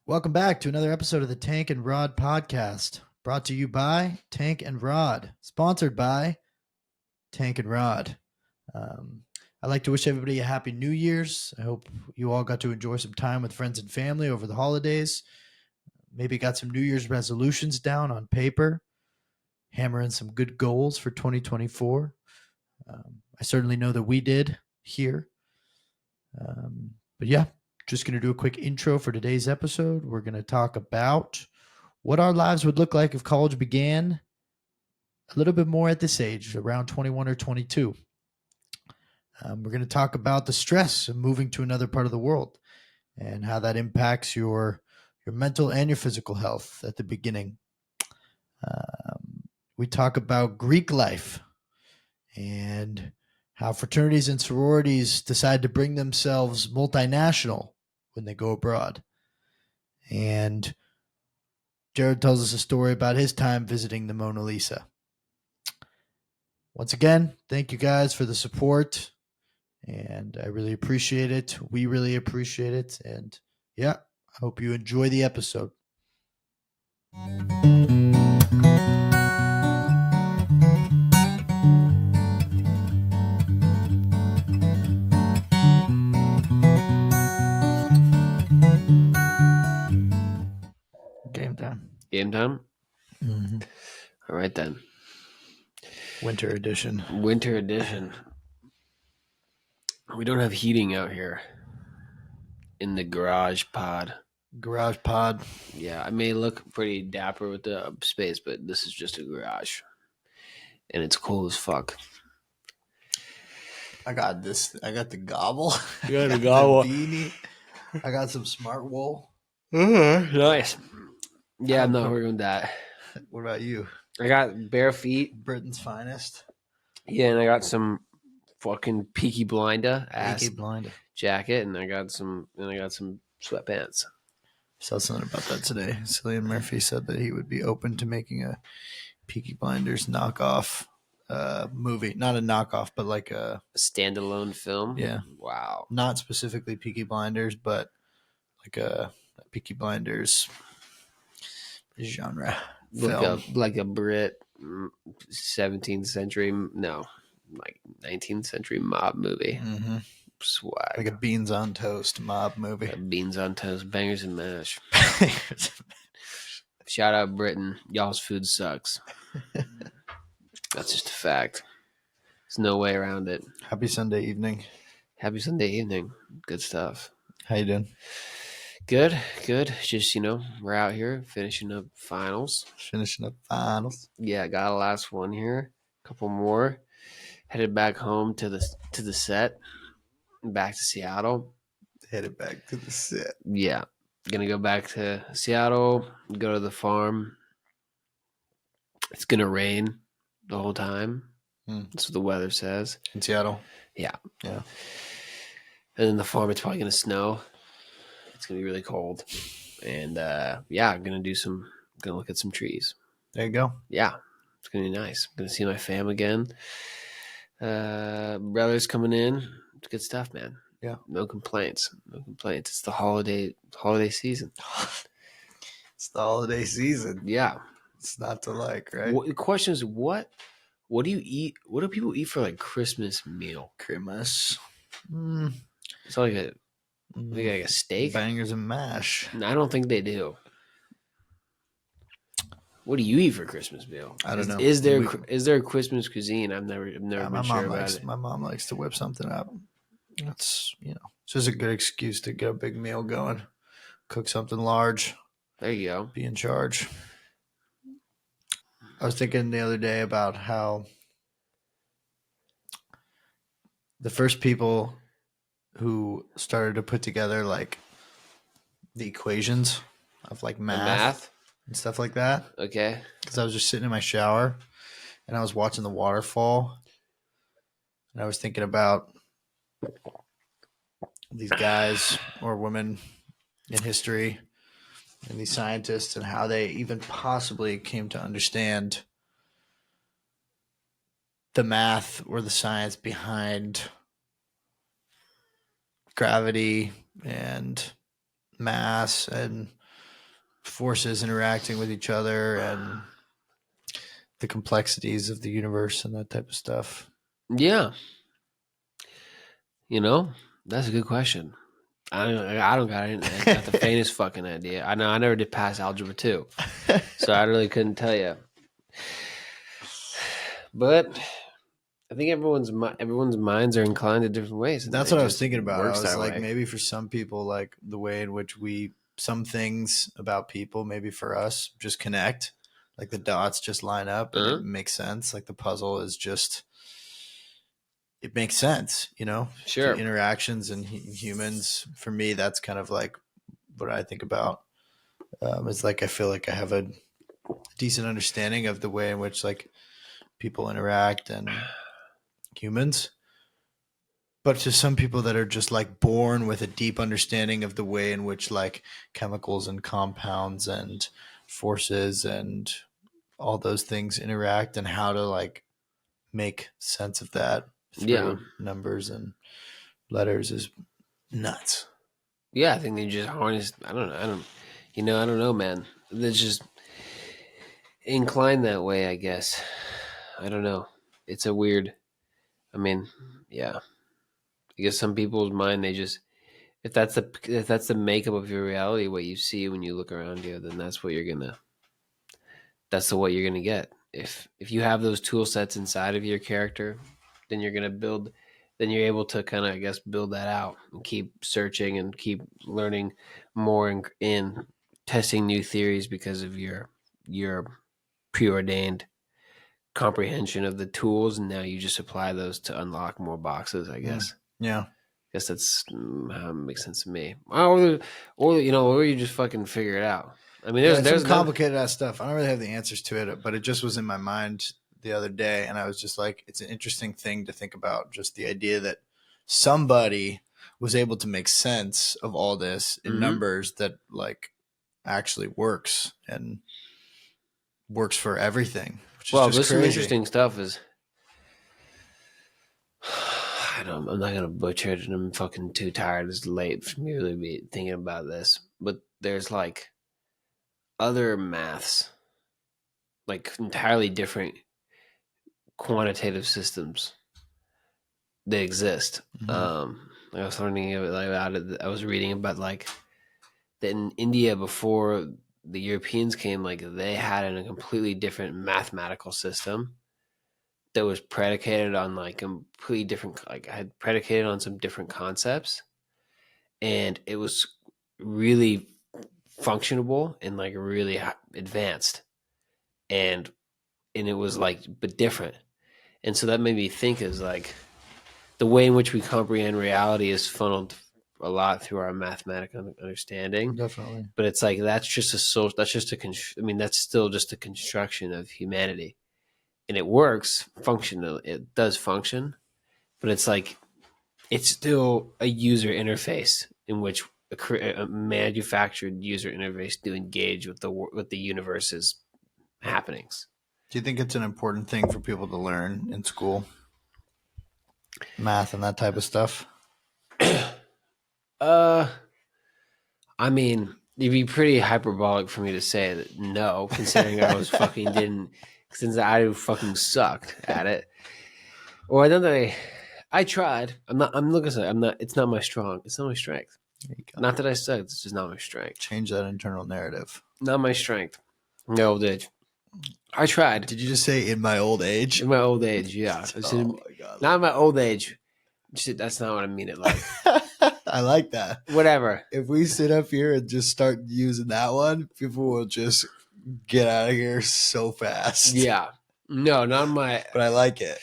Welcome back to another episode of the Tank and Rod podcast, brought to you by Tank and Rod, sponsored by Tank and Rod. I'd like to wish everybody a happy New Year's. I hope you all got to enjoy some time with friends and family over the holidays. Maybe got some New Year's resolutions down on paper, hammering some good goals for 2024. I certainly know that we did here. But yeah, just going to do a quick intro for today's episode. We're going to talk about what our lives would look like if college began a little bit more at this age, around 21 or 22. We're going to talk about the stress of moving to another part of the world and how that impacts your mental and your physical health at the beginning. We talk about Greek life and how fraternities and sororities decide to bring themselves multinational when they go abroad. And Jared tells us a story about his time visiting the Mona Lisa. Once again, thank you guys for the support, and I really appreciate it. We really appreciate it, and yeah, I hope you enjoy the episode. Game time. Game time? Mm-hmm. All right, then. Winter edition. Winter edition. We don't have heating out here in the garage pod. Garage pod. Yeah, I may look pretty dapper with the space, but this is just a garage. And it's cold as fuck. I got this. I got the gobble. You got the gobble. The beanie. I got some smart wool. Nice. Yeah, I'm not working with that. What about you? I got bare feet. Britain's finest. Yeah, and I got some fucking Peaky Blinder ass Peaky Blinder jacket, and I got some sweatpants. Saw something about that today. Cillian Murphy said that he would be open to making a Peaky Blinders knockoff movie. Not a knockoff, but like a standalone film. Yeah. Wow. Not specifically Peaky Blinders, but like a Peaky Blinders genre film. Like a Brit 17th century, no, like 19th century mob movie. Mm-hmm. Swag. Like a beans on toast mob movie. Beans on toast, bangers and mash. Shout out Britain. Y'all's food sucks. That's just a fact. There's no way around it. Happy Sunday evening. Happy Sunday evening. Good stuff. How you doing? Good. Just, we're out here finishing up finals. Yeah, I got a last one here. A couple more. Headed back home to the set. Back to Seattle. Headed back to the set. Yeah. Gonna go back to Seattle, go to the farm. It's gonna rain the whole time. That's what the weather says. In Seattle? Yeah. Yeah. And then the farm, it's probably gonna snow. It's gonna be really cold. And I'm gonna look at some trees. There you go. Yeah. It's gonna be nice. I'm gonna see my fam again. Brother's coming in. It's good stuff, man. Yeah. No complaints. It's the holiday season. It's the holiday season. Yeah. It's not to like, right? The question is, what do you eat? What do people eat for like Christmas meal? Christmas. It's like a steak? Bangers and mash. I don't think they do. What do you eat for Christmas meal? I don't know. Is there a Christmas cuisine? I've never been sure about it. My mom likes to whip something up. It's it's just a good excuse to get a big meal going. Cook something large. There you go. Be in charge. I was thinking the other day about how the first people who started to put together like the equations of like math and stuff like that. Okay. Because I was just sitting in my shower and I was watching the waterfall and I was thinking about these guys or women in history and these scientists and how they even possibly came to understand the math or the science behind gravity and mass and forces interacting with each other and the complexities of the universe and that type of stuff. Yeah. That's a good question. I don't got the faintest fucking idea. I know I never did pass algebra 2, so I really couldn't tell you. But I think everyone's minds are inclined in different ways. That's what I was thinking about. I was like, way. maybe for some people, like the way in which some things about people, maybe for us, just connect. Like the dots just line up and it makes sense. Like the puzzle is just, it makes sense, Sure. The interactions and humans. For me, that's kind of like what I think about. It's like I feel like I have a decent understanding of the way in which like people interact and humans. But to some people that are just like born with a deep understanding of the way in which like chemicals and compounds and forces and all those things interact and how to like make sense of that through numbers and letters is nuts. Yeah, I think they just harness. I don't know, man. They're just inclined that way, I guess. I don't know. It's a weird. I mean, yeah. I guess some people's mind, they just if that's the makeup of your reality, what you see when you look around you, then that's what you're gonna. That's what you're gonna get. If you have those tool sets inside of your character, then you're gonna build. Then you're able to kind of, I guess, build that out and keep searching and keep learning more and testing new theories because of your preordained comprehension of the tools, and now you just apply those to unlock more boxes, I guess. Yeah. I guess that's how it makes sense to me. Or you just fucking figure it out. I mean, there's some complicated ass stuff. I don't really have the answers to it, but it just was in my mind the other day, and I was just like, it's an interesting thing to think about. Just the idea that somebody was able to make sense of all this in numbers that like actually works and works for everything. Well, there's some interesting stuff. I'm not gonna butcher it, and I'm fucking too tired. It's late for me to really be thinking about this. But there's like other maths, like entirely different quantitative systems that exist. I was learning about it. I was reading about like that in India before the Europeans came, like they had a completely different mathematical system that was predicated on like completely different, like had predicated on some different concepts, and it was really functionable and like really advanced, and it was like but different, and so that made me think is like the way in which we comprehend reality is funneled a lot through our mathematical understanding. Definitely. But it's like that's still just a construction of humanity. And it works functional. It does function, but it's like it's still a user interface in which a manufactured user interface to engage with the universe's happenings. Do you think it's an important thing for people to learn in school? Math and that type of stuff? I mean, it'd be pretty hyperbolic for me to say that no, considering I was since I fucking sucked at it. Or I don't know. I tried. I'm not. It's not my strong. It's not my strength. Not that I suck. It's just not my strength. Change that internal narrative. Not my strength. No old age. I tried. Did you just say in my old age? In my old age, yeah. Oh my God. Not in my old age. That's not what I mean it like. I like that. Whatever. If we sit up here and just start using that one, people will just get out of here so fast. Yeah. No, not my. But I like it.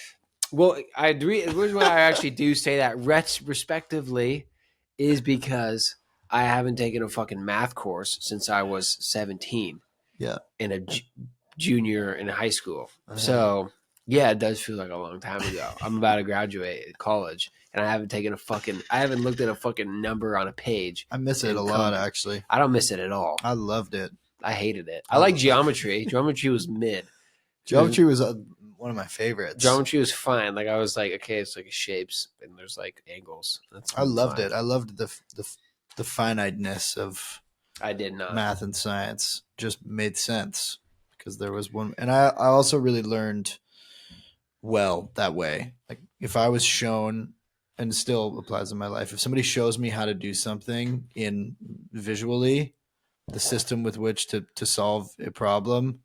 Well, I agree. The reason why I actually do say that respectively is because I haven't taken a fucking math course since I was 17. Yeah. In a junior in high school. So, yeah, it does feel like a long time ago. I'm about to graduate college, and I haven't looked at a fucking number on a page. I miss it a lot, actually. I don't miss it at all. I loved it. I hated it. I like geometry. Geometry was mid. Geometry was one of my favorites. Geometry was fine. Like I was like, okay, it's like shapes and there's like angles. I loved it. I loved the finiteness of I did not. math and science just made sense because there was one. And I also really learned well that way. Like if I was shown, and still applies in my life, if somebody shows me how to do something in visually, the system with which to solve a problem,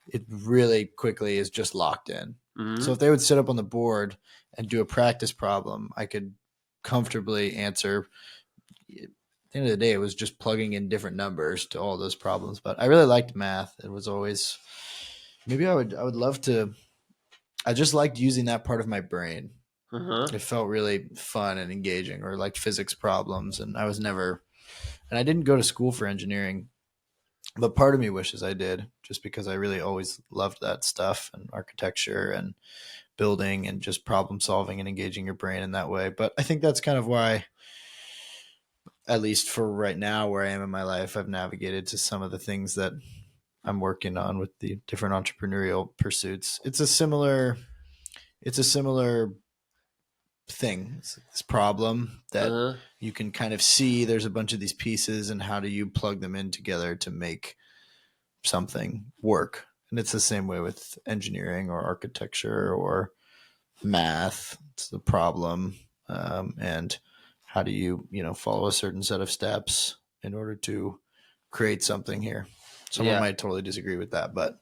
it really quickly is just locked in. So Mm-hmm. if they would sit up on the board and do a practice problem, I could comfortably answer. At the end of the day, it was just plugging in different numbers to all those problems. But I really liked math. It was always, maybe I would love to. I just liked using that part of my brain. Uh-huh. It felt really fun and engaging, or like physics problems. And I was never, and I didn't go to school for engineering, but part of me wishes I did, just because I really always loved that stuff and architecture and building and just problem solving and engaging your brain in that way. But I think that's kind of why, at least for right now, where I am in my life, I've navigated to some of the things that I'm working on with the different entrepreneurial pursuits. It's a similar thing. It's this problem that Uh-huh. you can kind of see there's a bunch of these pieces, and how do you plug them in together to make something work? And it's the same way with engineering or architecture or math. It's the problem, and how do you follow a certain set of steps in order to create something here. Someone Yeah. might totally disagree with that, but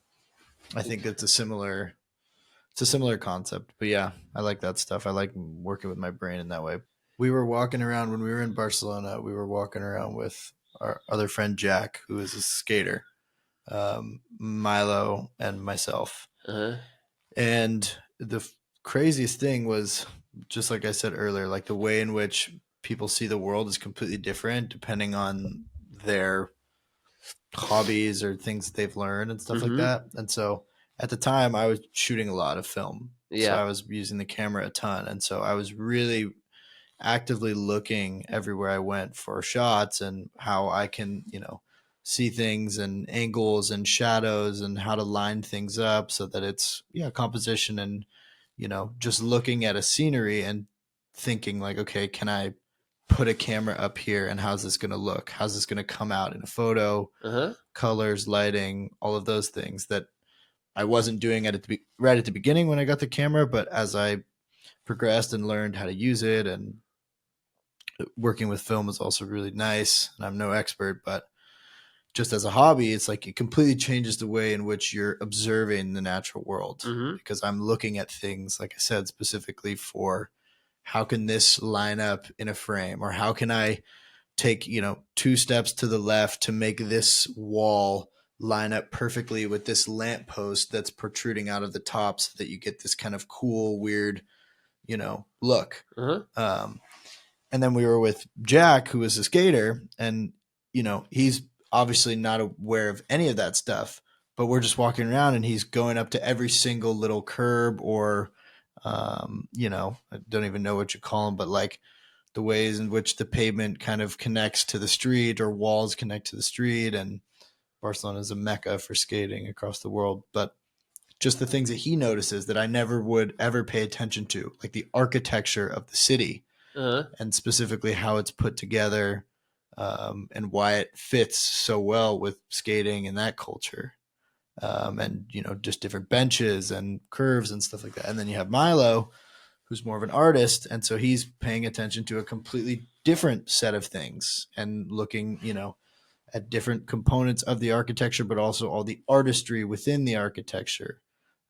I think it's a similar concept. But yeah, I like that stuff. I like working with my brain in that way. We were walking around when we were in Barcelona. We were walking around with our other friend Jack, who is a skater, Milo, and myself. Uh-huh. And the craziest thing was, just like I said earlier, like the way in which people see the world is completely different depending on their hobbies or things that they've learned and stuff like Mm-hmm. that. And so at the time, I was shooting a lot of film. So Yeah. I was using the camera a ton. And so I was really actively looking everywhere I went for shots and how I can see things and angles and shadows and how to line things up so that it's, yeah, composition, and just looking at a scenery and thinking like, okay, can I put a camera up here and how's this going to look? How's this going to come out in a photo? Uh-huh. Colors, lighting, all of those things that I wasn't doing right at the beginning when I got the camera, but as I progressed and learned how to use it, and working with film is also really nice. And I'm no expert, but just as a hobby, it's like it completely changes the way in which you're observing the natural world, Mm-hmm. because I'm looking at things, like I said, specifically for how can this line up in a frame, or how can I take two steps to the left to make this wall line up perfectly with this lamppost that's protruding out of the top, so that you get this kind of cool, weird look. Uh-huh. Um, and then we were with Jack, who is a skater, and he's obviously not aware of any of that stuff. But we're just walking around, and he's going up to every single little curb, or I don't even know what you call them, but like the ways in which the pavement kind of connects to the street, or walls connect to the street. And Barcelona is a mecca for skating across the world. But just the things that he notices that I never would ever pay attention to, like the architecture of the city, Uh-huh. and specifically how it's put together, and why it fits so well with skating and that culture. And just different benches and curves and stuff like that. And then you have Milo, who's more of an artist, and so he's paying attention to a completely different set of things and looking at different components of the architecture, but also all the artistry within the architecture,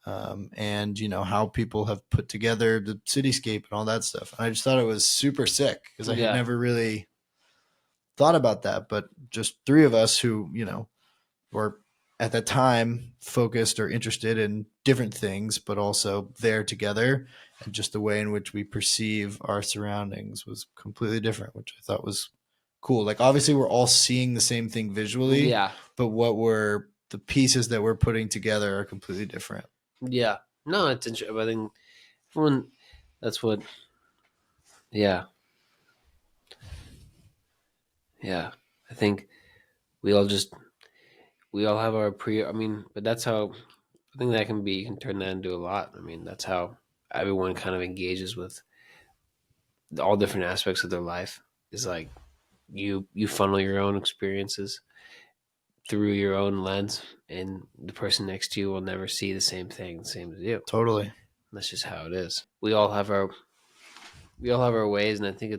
and how people have put together the cityscape and all that stuff. And I just thought it was super sick because I had Yeah. never really thought about that. But just three of us who were at the time focused or interested in different things, but also there together, and just the way in which we perceive our surroundings was completely different, which I thought was cool. Like obviously we're all seeing the same thing visually, Yeah. but what we're the pieces that we're putting together are completely different. Yeah. No, it's interesting. I think everyone. That's what. Yeah. Yeah. I think we all just we all have our pre. I mean, but that's how I think that can be. You can turn that into a lot. I mean, that's how everyone kind of engages with all different aspects of their life. Is like you funnel your own experiences. through your own lens, and the person next to you will never see the same thing the same as you. Totally. That's just how it is. We all have our ways, and I think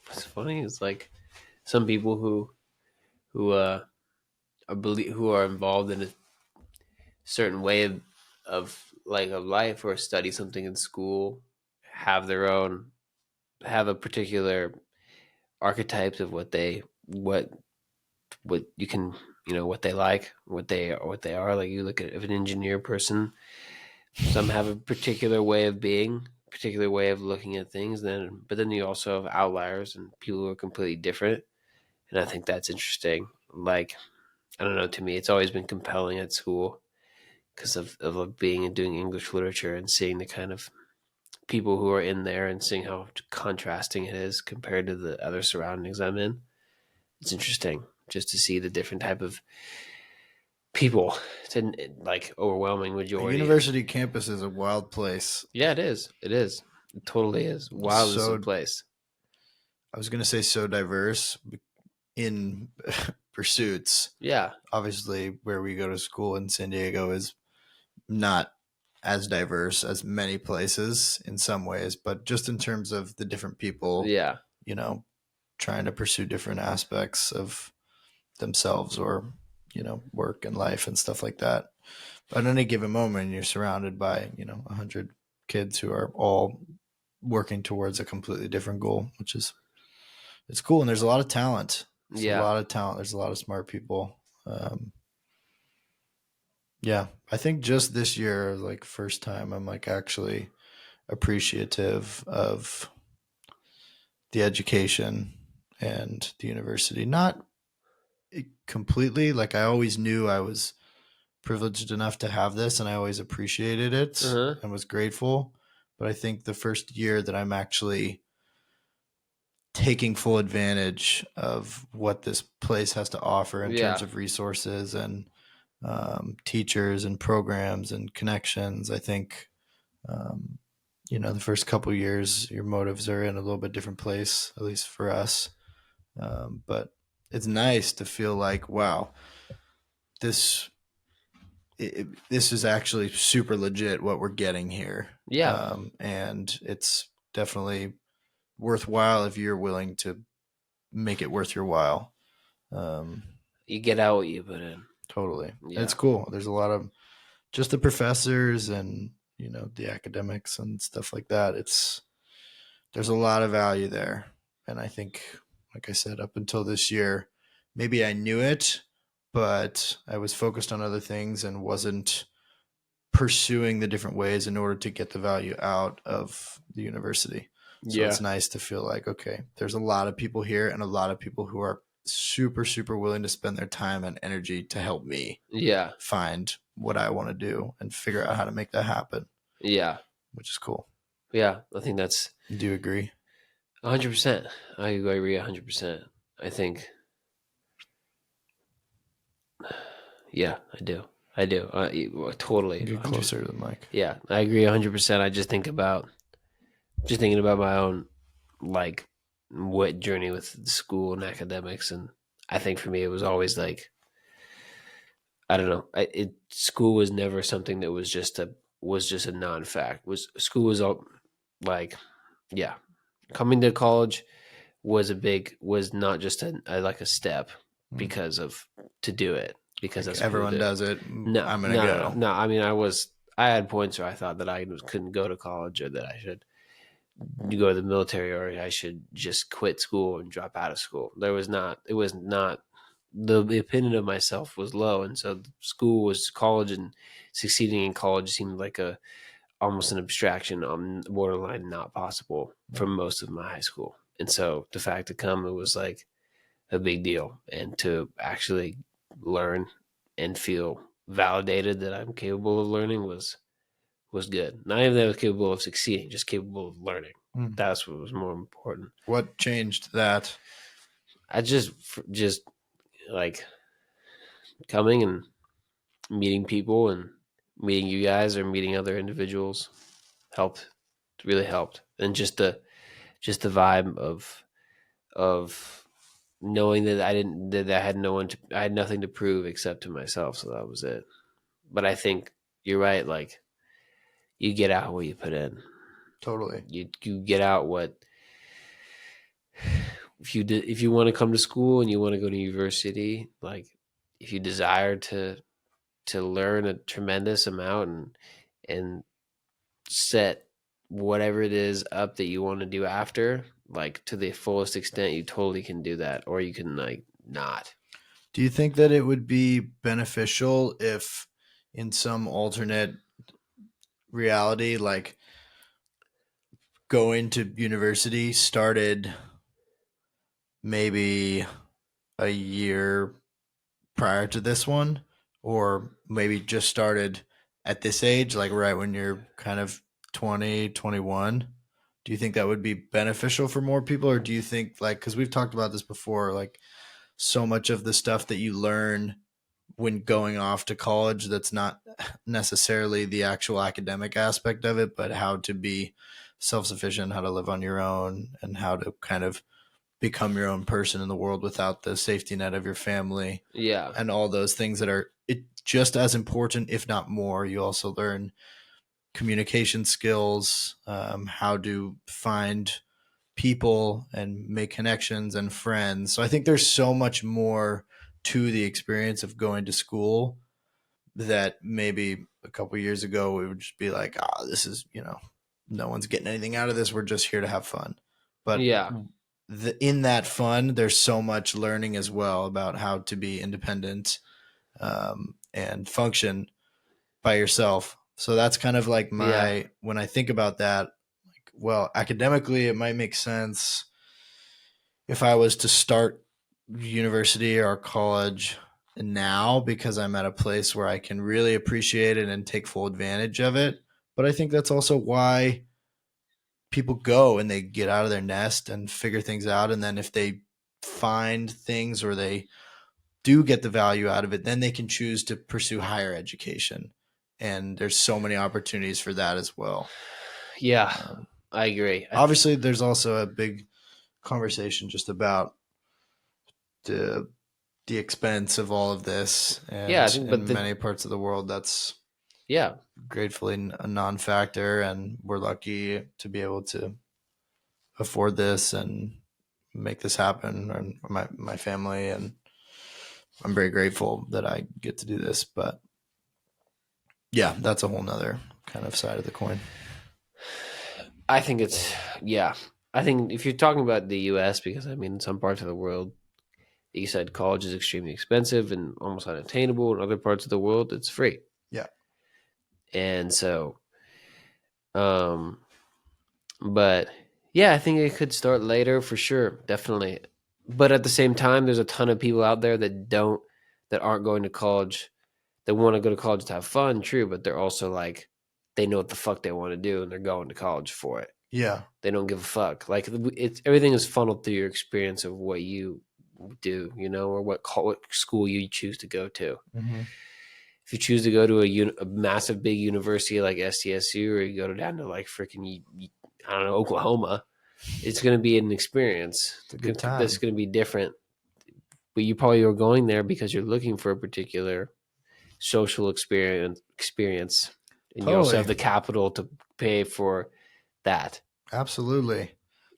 what's funny is like some people who who are involved in a certain way of life or study something in school have their own have a particular archetypes of what you can what they like what they are. Like, you look at, if an engineer person, some have a particular way of being, particular way of looking at things, but then you also have outliers and people who are completely different. And I think that's interesting. Like, I don't know, to me it's always been compelling at school because of being and doing English literature and seeing the kind of people who are in there and seeing how contrasting it is compared to the other surroundings I'm in. It's interesting just to see the different type of people. It's like overwhelming A majority. university campus is a wild place. Yeah, it is. It is. It totally is. Wild is the place. I was going to say so diverse in pursuits. Yeah. Obviously, where we go to school in San Diego is not as diverse as many places in some ways, but just in terms of the different people, Yeah. Trying to pursue different aspects of themselves or, work and life and stuff like that. But at any given moment, you're surrounded by, 100 kids who are all working towards a completely different goal, which is, it's cool. And there's a lot of talent. There's a lot of talent. There's a lot of smart people. Yeah, I think just this year, like first time, I'm like actually appreciative of the education and the university. Not completely. Like, I always knew I was privileged enough to have this, and I always appreciated it and was grateful. But I think the first year that I'm actually taking full advantage of what this place has to offer in terms of resources and teachers and programs and connections. I think, the first couple of years, your motives are in a little bit different place, at least for us. But it's nice to feel like, wow, this is actually super legit what we're getting here. Yeah. And it's definitely worthwhile if you're willing to make it worth your while. You get out what you put in. Totally. Yeah. It's cool. There's a lot of just the professors and, the academics and stuff like that. There's a lot of value there. And I think, like I said, up until this year, maybe I knew it, but I was focused on other things and wasn't pursuing the different ways in order to get the value out of the university. So it's nice to feel like, okay, there's a lot of people here and a lot of people who are super, super willing to spend their time and energy to help me find what I want to do and figure out how to make that happen. Yeah. Which is cool. Yeah. I think that's... Do you agree? 100%. I agree 100%. I think... Yeah, I do. Totally. Get closer to the mic. Yeah, I agree 100%. I just thinking about my own, like, what journey with school and academics, and I think for me it was always like, I don't know, school was never something that was just a non-fact. School was all like, yeah, coming to college was not just a step because of to do it. Because like everyone does it. No, I'm gonna go. No. I mean, I had points where I thought that I couldn't go to college, or that I should go to the military, or I should just quit school and drop out of school. It was not. The opinion of myself was low, and so college, and succeeding in college seemed like almost an abstraction, on borderline not possible for most of my high school. And so the fact to come, it was like a big deal, and to actually learn and feel validated that I'm capable of learning was good. Not even that I was capable of succeeding, just capable of learning. That's what was more important. What changed that? I just like coming and meeting people and meeting you guys or meeting other individuals really helped. And just the vibe of knowing that I had I had nothing to prove except to myself. So that was it. But I think you're right. Like, you get out what you put in. Totally. You get out what, if you want to come to school and you want to go to university, like, if you desire to learn a tremendous amount and set whatever it is up that you want to do after, like, to the fullest extent, you totally can do that, or you can, like, not. Do you think that it would be beneficial if, in some alternate reality, like going to university started maybe a year prior to this one, or maybe just started at this age, like right when you're kind of 20, 21? Do you think that would be beneficial for more people, or do you think, like, because we've talked about this before, like so much of the stuff that you learn when going off to college, that's not necessarily the actual academic aspect of it, but how to be self-sufficient, how to live on your own, and how to kind of become your own person in the world without the safety net of your family, Yeah, and all those things that are just as important, if not more. You also learn communication skills, how to find people and make connections and friends. So I think there's so much more to the experience of going to school that maybe a couple years ago we would just be like, this is, no one's getting anything out of this. We're just here to have fun. But yeah, in that fun, there's so much learning as well about how to be independent, and function by yourself. So that's kind of like yeah, when I think about that, like, well, academically, it might make sense if I was to start university or college now, because I'm at a place where I can really appreciate it and take full advantage of it. But I think that's also why people go and they get out of their nest and figure things out. And then if they find things or they do get the value out of it, then they can choose to pursue higher education. And there's so many opportunities for that as well. yeah. Um, I agree. Obviously, there's also a big conversation just about the the expense of all of this, Yeah, I and think, but in many parts of the world, that's yeah, gratefully a non-factor, and we're lucky to be able to afford this and make this happen, and my family, and I'm very grateful that I get to do this. But yeah, that's a whole nother kind of side of the coin. I think it's, yeah. I think if you're talking about the U.S., because I mean, in some parts of the world, you said college is extremely expensive and almost unattainable. In other parts of the world, it's free. Yeah. And so, um, but yeah, I think it could start later for sure, definitely. But at the same time, there's a ton of people out there that aren't going to college, that want to go to college to have fun, true, but they're also like, they know what the fuck they want to do and they're going to college for it. Yeah. They don't give a fuck. Like, it's everything is funneled through your experience of what you do, or what school you choose to go to. Mm-hmm. If you choose to go to a massive big university like SDSU, or you go down to like freaking, I don't know, Oklahoma, it's going to be an experience It's a good that's time. going to be different. But you probably are going there because you're looking for a particular social experience, and you also Totally. have the capital to pay for that. Absolutely.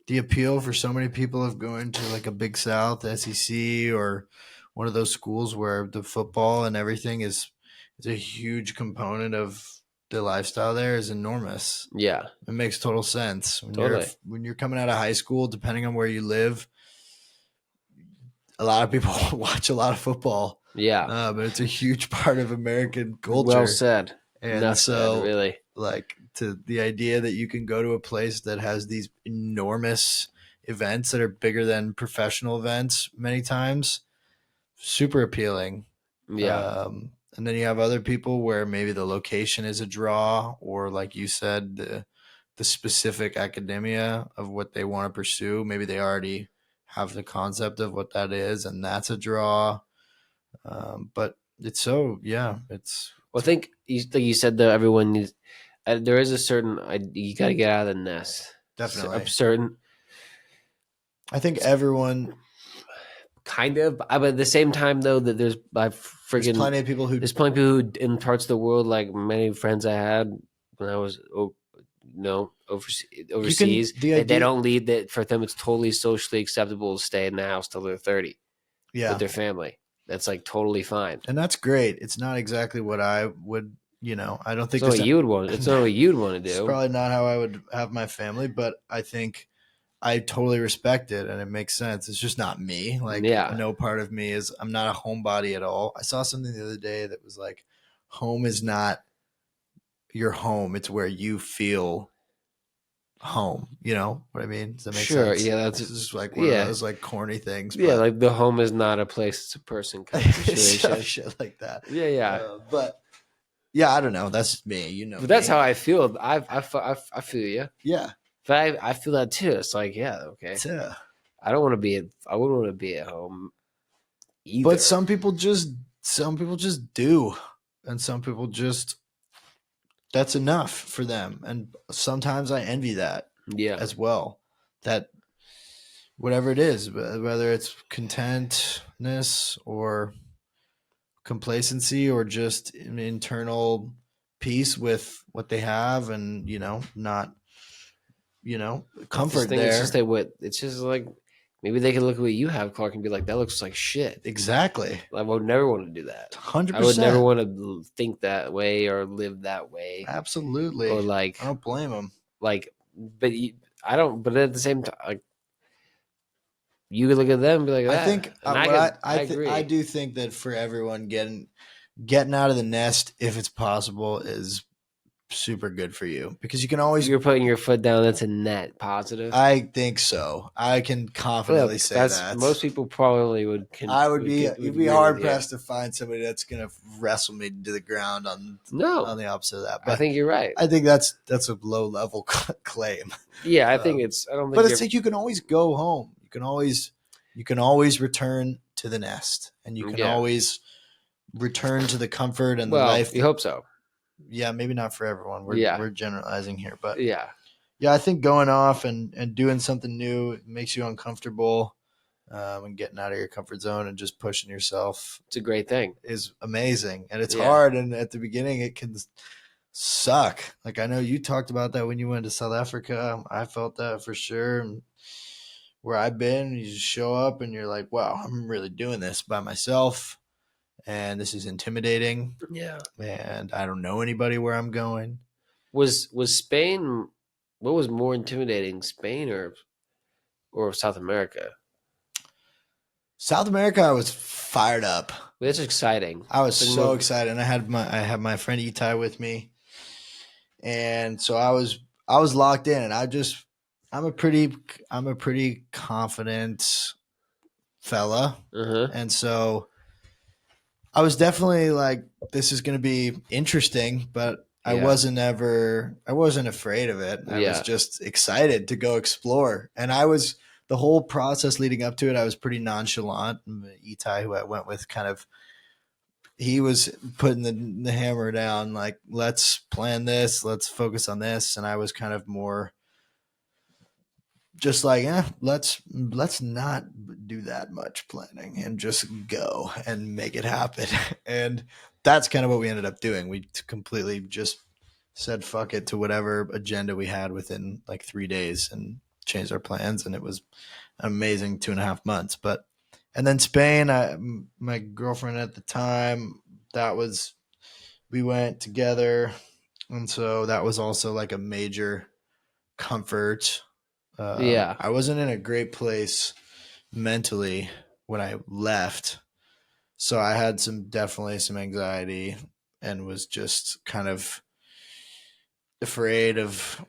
The appeal for so many people of going to like a Big South, SEC, or one of those schools where the football and everything is a huge component of the lifestyle there is enormous. Yeah, It makes total sense. totally. When you're coming out of high school, depending on where you live, a lot of people watch a lot of football. Yeah, But it's a huge part of American well culture. said. And Enough said, so, really. like, to the idea that you can go to a place that has these enormous events that are bigger than professional events many times, super appealing. Yeah, And then you have other people where maybe the location is a draw, or like you said, the specific academia of what they want to pursue. Maybe they already have the concept of what that is, and that's a draw. But it's so, yeah, well, I think like you said, though, everyone needs. There is a certain. You got to get out of the nest. A definitely. certain. I think everyone kind of. But at the same time, though, that there's There's plenty of people who there's plenty of people who in parts of the world, like many friends I had when I was overseas, the they idea. don't leave. That for them, it's totally socially acceptable to stay in the house till they're 30 with Yeah, their family. That's like totally fine. and that's great. It's not exactly what I would. I don't think It's not what you would want. It's not what you'd want to It's do. probably not how I would have my family, but I think I totally respect it and it makes sense. It's just not me. Like, Yeah. no part of me is, I'm not a homebody at all. I saw something the other day that was like, home is not your home, it's where you feel home. You know what I mean? Does that make Sure. sense? Yeah, that's This is like one of those like corny things, yeah. but Like the home is not a place; it's a person kind of situation. shit like that. Yeah, yeah. But yeah, I don't know. That's just me. You know, But that's me. how I feel. I feel you. Yeah, But I feel that too. It's like, yeah, okay. it's, I don't want to be. I wouldn't want to be at home either. but some people just do, and some people just, that's enough for them. And sometimes I envy that yeah, as well. That whatever it is, whether it's contentness or complacency or just an internal peace with what they have, and not comfort there. It's just that what it's just like. Maybe they can look at what you have, Clark, and be like, "That looks like shit." Exactly. I would never want to do that. 100%. I would never want to think that way or live that way. Absolutely. Or like, I don't blame them. like, but I don't. But at the same time, like, you could look at them and be like, I think and I agree. I do think that for everyone, getting out of the nest, if it's possible, is super good for you, because you can always. You're putting your foot down. That's a net positive. I think so. I can confidently say that. Most people probably would. You'd be hard pressed to find somebody that's gonna wrestle me to the ground on the opposite of that. But I think you're right. I think that's a low level claim. Yeah, I think it's. I don't. Think but it's like you can always go home. You can always return to the nest, and you can always return to the comfort and the life. You hope so. Yeah, maybe not for everyone. We're generalizing here, but yeah, I think going off and doing something new makes you uncomfortable, and getting out of your comfort zone and just pushing yourself. It's a great thing. Is amazing, and it's hard. And at the beginning, it can suck. Like, I know you talked about that when you went to South Africa. I felt that for sure. And where I've been, you just show up and you're like, wow, I'm really doing this by myself. And this is intimidating. Yeah. And I don't know anybody where I'm going. Was Spain, what was more intimidating, Spain or South America? South America, I was fired up. That's exciting. I was so excited. And I had my friend Itai with me. And so I was locked in, and I'm a pretty confident fella. Uh-huh. And so I was definitely like, this is going to be interesting, but I wasn't afraid of it. I was just excited to go explore. And the whole process leading up to it, I was pretty nonchalant. Itai, who I went with, he was putting the hammer down, like, let's plan this, let's focus on this. And I was kind of more just like, let's not do that much planning and just go and make it happen. And that's kind of what we ended up doing. We completely just said fuck it to whatever agenda we had within like 3 days and changed our plans. And it was an amazing 2.5 months. And then Spain, my girlfriend at the time, we went together. And so that was also like a major comfort. I wasn't in a great place mentally when I left. So I had definitely some anxiety and was just kind of afraid of,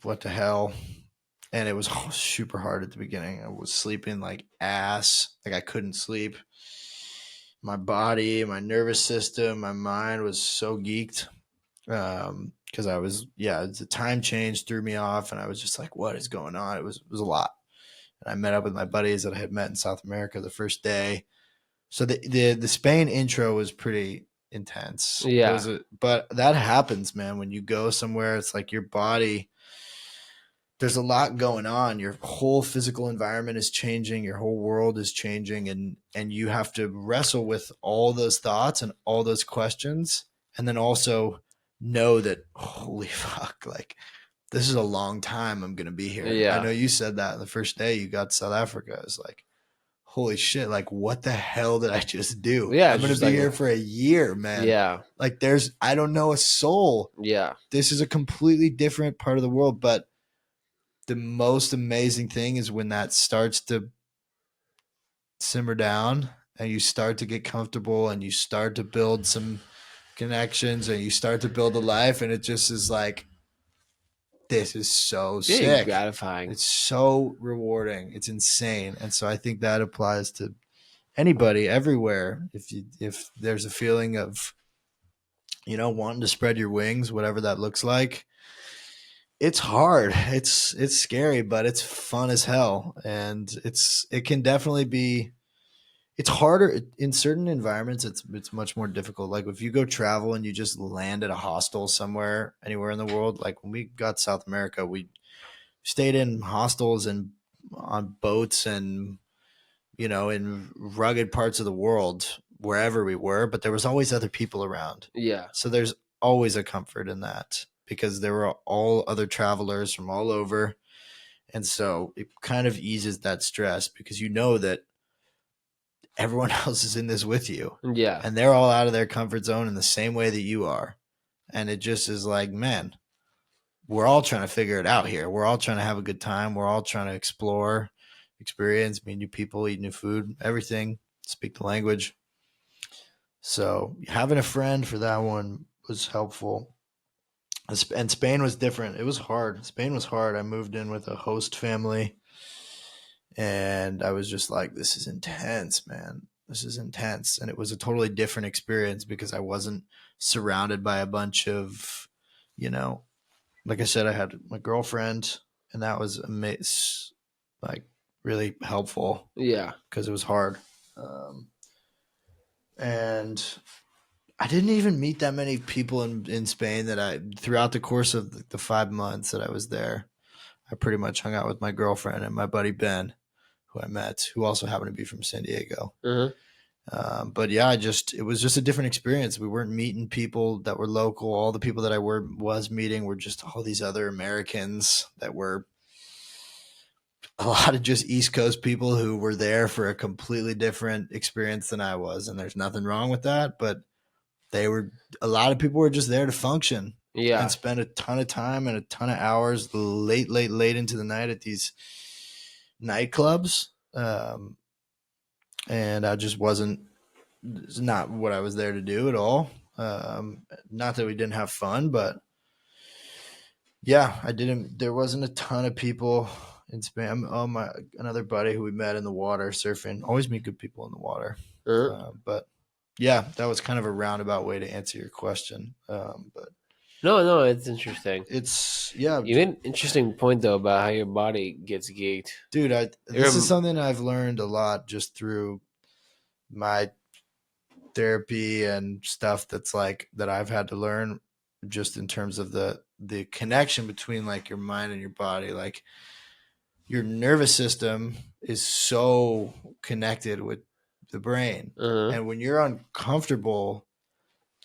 what the hell. And it was super hard at the beginning. I was sleeping like ass. Like, I couldn't sleep. My body, my nervous system, my mind was so geeked. Because the time change threw me off, and I was just like, what is going on? It was a lot. And I met up with my buddies that I had met in South America the first day. So the Spain intro was pretty intense. Yeah. But that happens, man. When you go somewhere, it's like your body there's a lot going on. Your whole physical environment is changing, your whole world is changing, and you have to wrestle with all those thoughts and all those questions, and then also know that holy fuck, like this is a long time I'm gonna be here. I Yeah. know you said that the first day you got to South Africa. It's like, holy shit, like what the hell did I just do? Yeah, I'm it's gonna just be like here for a year, man. yeah. Like I don't know a soul. Yeah. This is a completely different part of the world, but the most amazing thing is when that starts to simmer down and you start to get comfortable and you start to build some connections and you start to build a life, and it just is like, this is so Yeah, sick. gratifying. It's so rewarding. It's insane. And so I think that applies to anybody everywhere. If there's a feeling of, wanting to spread your wings, whatever that looks like, it's hard. It's scary, but it's fun as hell. And it can definitely be, it's harder in certain environments. It's much more difficult. Like if you go travel and you just land at a hostel somewhere, anywhere in the world, like when we got to South America, we stayed in hostels and on boats and, in rugged parts of the world, wherever we were, but there was always other people around. Yeah. So there's always a comfort in that because there were all other travelers from all over. And so it kind of eases that stress because you know that everyone else is in this with you Yeah. and they're all out of their comfort zone in the same way that you are. And it just is like, man, we're all trying to figure it out here. We're all trying to have a good time. We're all trying to explore, experience, meet new people, eat new food, everything, speak the language. So having a friend for that one was helpful. And Spain was different. It was hard. Spain was hard. I moved in with a host family and I was just like, this is intense, man. This is intense. And it was a totally different experience because I wasn't surrounded by a bunch of, like I said, I had my girlfriend and that was like really helpful Yeah. because it was hard. And I didn't even meet that many people in Spain throughout the course of the 5 months that I was there. I pretty much hung out with my girlfriend and my buddy Ben, who I met, who also happened to be from San Diego. Uh-huh. But yeah, it was just a different experience. We weren't meeting people that were local. All the people that I was meeting were just all these other Americans that were a lot of just East Coast people who were there for a completely different experience than I was. And there's nothing wrong with that, but a lot of people were just there to function and Yeah. spend a ton of time and a ton of hours late into the night at these nightclubs. And I just wasn't, it's not what I was there to do at all. Not that we didn't have fun, but yeah, there wasn't a ton of people in Spain. Another buddy who we met in the water surfing, always meet good people in the water. Uh-huh. But yeah, that was kind of a roundabout way to answer your question. But No, it's interesting. yeah, You made an interesting point though about how your body gets geeked. dude, this is something I've learned a lot just through my therapy and stuff that I've had to learn just in terms of the connection between like your mind and your body. Like your nervous system is so connected with the brain. Uh-huh. And when you're uncomfortable,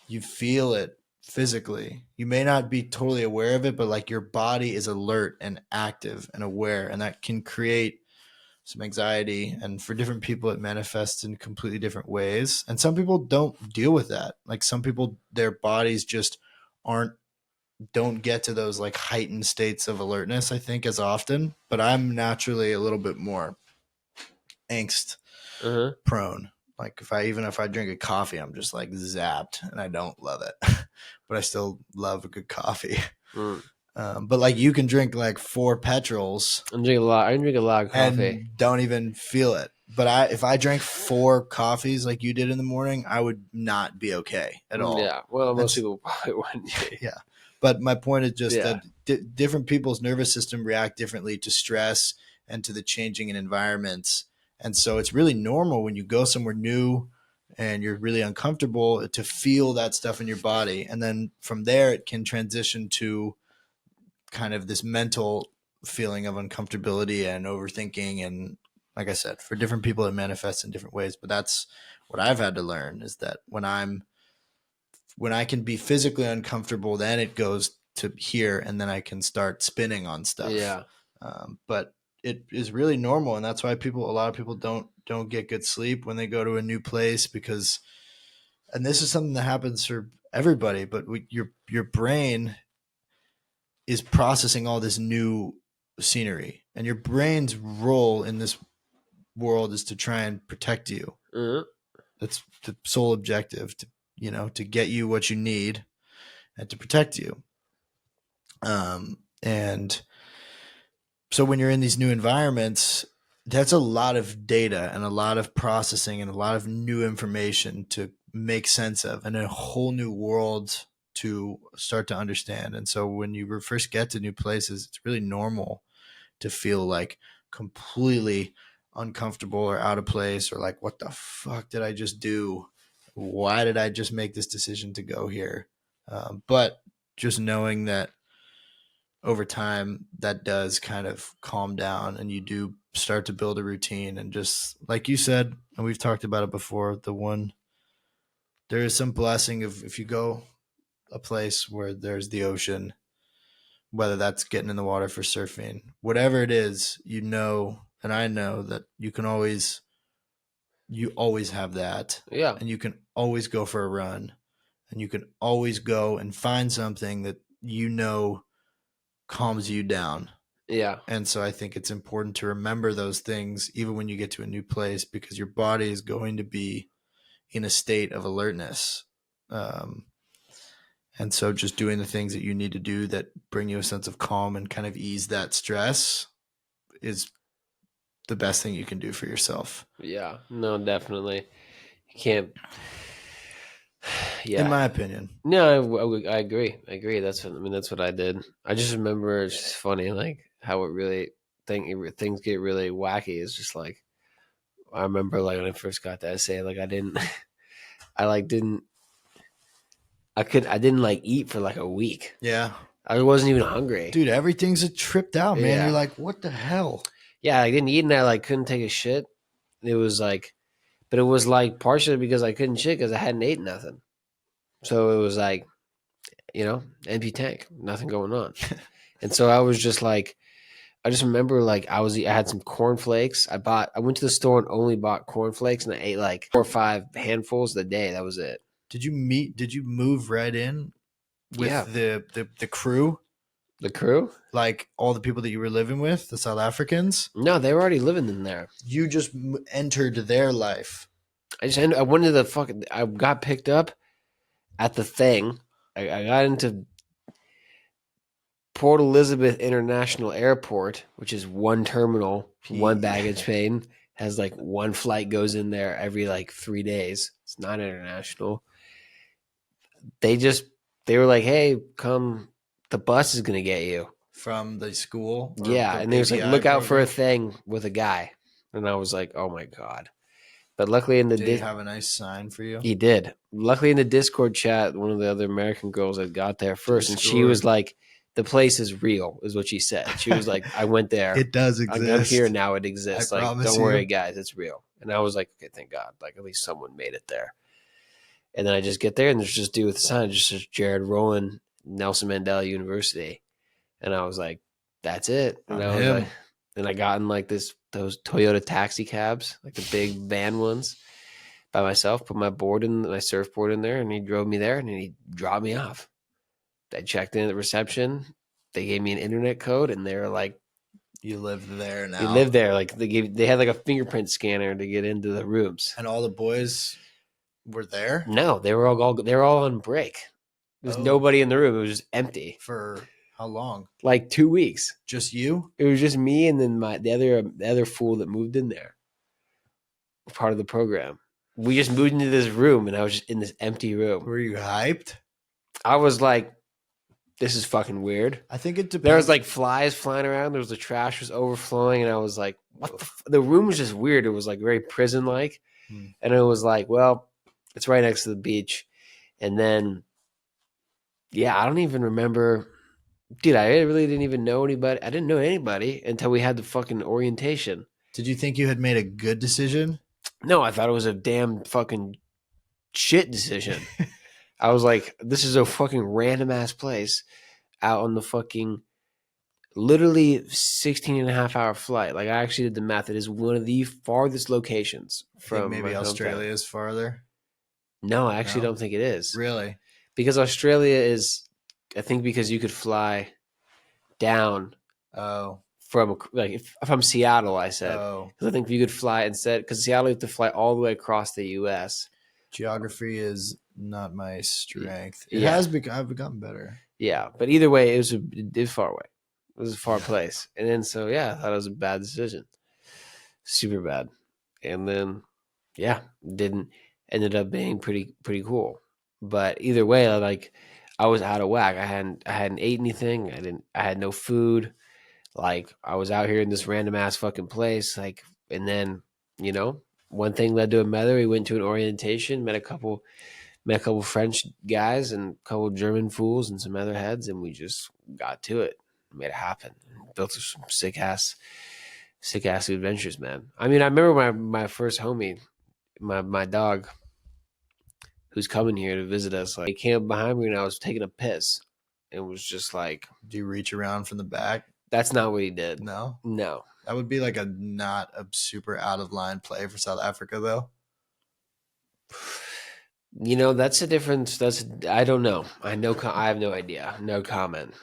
you feel it physically. You may not be totally aware of it, but like your body is alert and active and aware, and that can create some anxiety. And for different people, it manifests in completely different ways. And some people don't deal with that. Like some people, their bodies just don't get to those like heightened states of alertness, I think, as often. But I'm naturally a little bit more angst Uh-huh. prone. Like if I drink a coffee, I'm just like zapped and I don't love it, but I still love a good coffee. Mm. But like you can drink like 4 petrols I drink a lot. I drink a lot of coffee. and don't even feel it. But if I drank 4 coffees like you did in the morning, I would not be okay at all. Yeah. Well, most people probably wouldn't. Yeah. But my point is just Yeah. that different people's nervous system react differently to stress and to the changing in environments. And so it's really normal when you go somewhere new and you're really uncomfortable to feel that stuff in your body. And then from there, it can transition to kind of this mental feeling of uncomfortability and overthinking. And like I said, for different people, it manifests in different ways. But that's what I've had to learn, is that when I can be physically uncomfortable, then it goes to here, and then I can start spinning on stuff. Yeah. But it is really normal, and that's why a lot of people don't get good sleep when they go to a new place, because, and this is something that happens for everybody, but your brain is processing all this new scenery, and your brain's role in this world is to try and protect you. Mm-hmm. That's the sole objective, to get you what you need and to protect you. And so when you're in these new environments, that's a lot of data and a lot of processing and a lot of new information to make sense of, and a whole new world to start to understand. And so when you first get to new places, it's really normal to feel like completely uncomfortable or out of place, or like, what the fuck did I just do? Why did I just make this decision to go here? But just knowing that over time, that does kind of calm down, and you do start to build a routine. And just like you said, and we've talked about it before, there is some blessing of, if you go a place where there's the ocean, whether that's getting in the water for surfing, whatever it is, and I know that you always have that. Yeah. And you can always go for a run, and you can always go and find something that calms you down. Yeah. And so I think it's important to remember those things even when you get to a new place, because your body is going to be in a state of alertness. And so just doing the things that you need to do that bring you a sense of calm and kind of ease that stress is the best thing you can do for yourself. Yeah. No, definitely. You can't. Yeah. In my opinion. No, I agree. I agree. That's what I did. I just remember, it's just funny, like how it really things get really wacky. It's just like, I remember, like, when I first got to SA, like I didn't like eat for like a week. Yeah. I wasn't even hungry. Dude, everything's a tripped out, man. Yeah. You're like, what the hell? Yeah, I didn't eat, and I like couldn't take a shit. It was like, but it was like partially because I couldn't shit because I hadn't ate nothing. So it was like, empty tank, nothing going on. And so I was just like, I just remember, like, I had some cornflakes. I went to the store and only bought cornflakes, and I ate like 4 or 5 handfuls a day. That was it. Did you move right in with Yeah. the crew? The crew? Like all the people that you were living with, the South Africans? No, they were already living in there. You just entered their life. I went to I got picked up at the thing. I got into Port Elizabeth International Airport, which is one terminal, one baggage claim, has like one flight goes in there every like 3 days. It's not international. They were like, "Hey, come, the bus is going to get you." From the school? Yeah, and they was like, "Look out for a thing with a guy." And I was like, "Oh my God." But luckily did he have a nice sign for you? He did. Luckily in the Discord chat, one of the other American girls had got there first, and she was like, "The place is real," is what she said. She was like, "I went there. It does exist. I'm here now. It exists. I like, don't worry, guys, it's real." And I was like, "Okay, thank God. Like, at least someone made it there." And then I just get there, and there's just dude with the sign, just says Jared Rowland, Nelson Mandela University, and I was like, "That's it." And I was like, and I got in like those Toyota taxi cabs, like the big van ones, by myself. Put my surfboard in there, and he drove me there, and then he dropped me off. I checked in at the reception. They gave me an internet code, and they were like, "You live there now." You live there. Like they had like a fingerprint scanner to get into the rooms. And all the boys were there? No, they were all on break. There's nobody in the room. It was just empty. For how long? Like 2 weeks. Just you? It was just me and then the other fool that moved in there. Part of the program. We just moved into this room, and I was just in this empty room. Were you hyped? I was like, this is fucking weird. I think it depends. There was like flies flying around. There was the trash was overflowing, and I was like, what the room was just weird. It was like very prison-like. And it was like, well, it's right next to the beach. And then, yeah, I don't even remember. Dude, I really didn't even know anybody. I didn't know anybody until we had the fucking orientation. Did you think you had made a good decision? No, I thought it was a damn fucking shit decision. I was like, this is a fucking random ass place out on the fucking literally 16 and a half hour flight. Like I actually did the math. It is one of the farthest locations I think from my maybe hometown. Australia is farther. No, I actually No? don't think it is. Really? Because Australia is, I think because you could fly down Oh. from like if from Seattle, I said. Oh. Because I think if you could fly instead, because Seattle you have to fly all the way across the U.S. Geography is not my strength. It Yeah. has become. I've become better. Yeah, but either way, it was far away. It was a far place, and then so yeah, I thought it was a bad decision, super bad, and then yeah, didn't ended up being pretty cool. But either way, like I was out of whack. I hadn't ate anything. I had no food. Like I was out here in this random ass fucking place. Like, and then you know, one thing led to another. We went to an orientation, met a couple French guys and a couple German fools and some other heads, and we just got to it, made it happen, built some sick ass adventures, man. I mean, I remember my first homie, my dog, who's coming here to visit us. Like, he came up behind me and I was taking a piss, and was just like, Do you reach around from the back? "That's not what he did." No. No. That would be like a not a super out of line play for South Africa, though. You know, that's a difference. I don't know. I have no idea. No comment.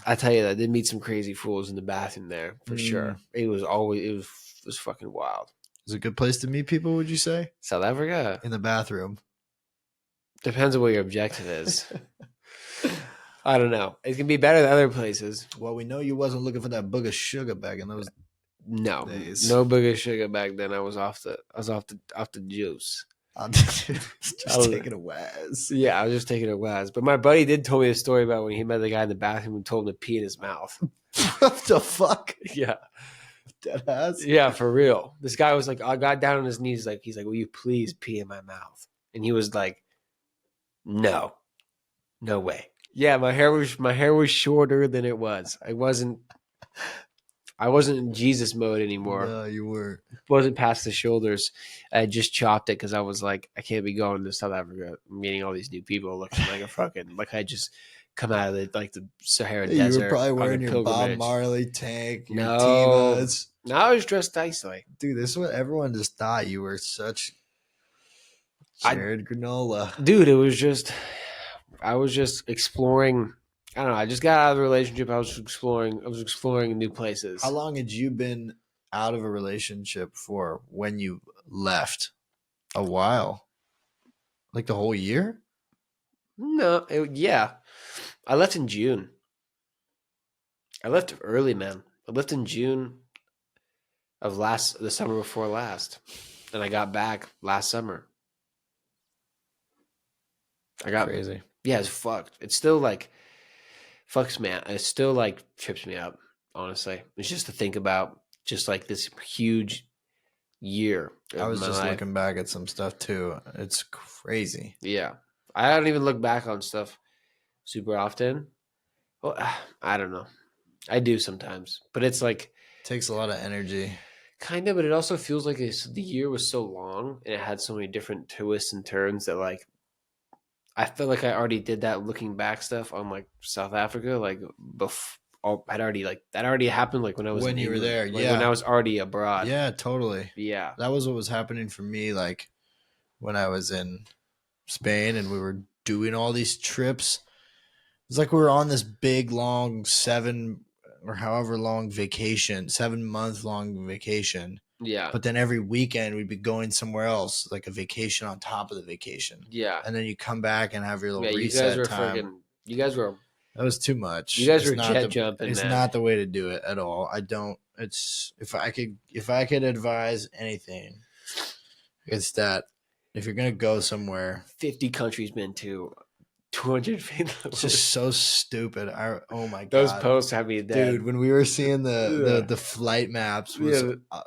I tell you that I did meet some crazy fools in the bathroom there for sure. It was fucking wild. Is it a good place to meet people? Would you say South Africa in the bathroom? depends on what your objective is. I don't know. It can be better than other places. Well, we know you wasn't looking for that book of sugar back in those No, days. no bigger sugar back then. I was off the juice. Just taking a whiz. Yeah, I was just taking a whiz. But my buddy did tell me a story about when he met the guy in the bathroom and told him to pee in his mouth. What the fuck? Yeah. Dead ass? Yeah, for real. This guy was like, I got down on his knees, like he's like, "Will you please pee in my mouth?" And he was like, "No, no way." Yeah, my hair was shorter than it was. I wasn't in Jesus mode anymore. No, you weren't. Wasn't past the shoulders. I just chopped it because I was like, I can't be going to South Africa, meeting all these new people, looking like a fucking like I just come out of the Sahara You Desert. were probably on a wearing your Bob pilgrimage. Marley tank, your No. Tivas. No, I was dressed nicely. Dude, this is what everyone just thought. You were such Jared Granola. Dude, I was just exploring. I don't know. I just got out of the relationship. I was exploring new places. How long had you been out of a relationship for when you left? A while. Like the whole year? No, yeah. I left in June. I left early, man. I left in June of the summer before last, and I got back last summer. I got Crazy. Yeah, it's fucked. It's still like fucks me. It still like trips me up. Honestly, it's just to think about just like this huge year. I was just looking back at some stuff too. It's crazy. Yeah, I don't even look back on stuff super often. Well, I don't know. I do sometimes, but it's like It takes a lot of energy. kind of. But it also feels like the year was so long and it had so many different twists and turns that like I feel like I already did that looking back stuff on like South Africa, like that already happened like when I was When in you were England. there, Like, yeah. when I was already abroad. Yeah, totally. Yeah. That was what was happening for me, like when I was in Spain and we were doing all these trips. It's like we were on this big, long 7 or however long vacation, 7-month long vacation. Yeah. But then every weekend we'd be going somewhere else, like a vacation on top of the vacation. Yeah. And then you come back and have your little Yeah, reset time. That was too much. You guys were not jet jumping, It's man. not the way to do it at all. I don't. It's if I could advise anything, it's that if you're gonna go somewhere, 50 countries been to 200 feet. it's just so stupid. Oh my god, Those posts have me dead. dude. When we were seeing the flight maps, was Yeah.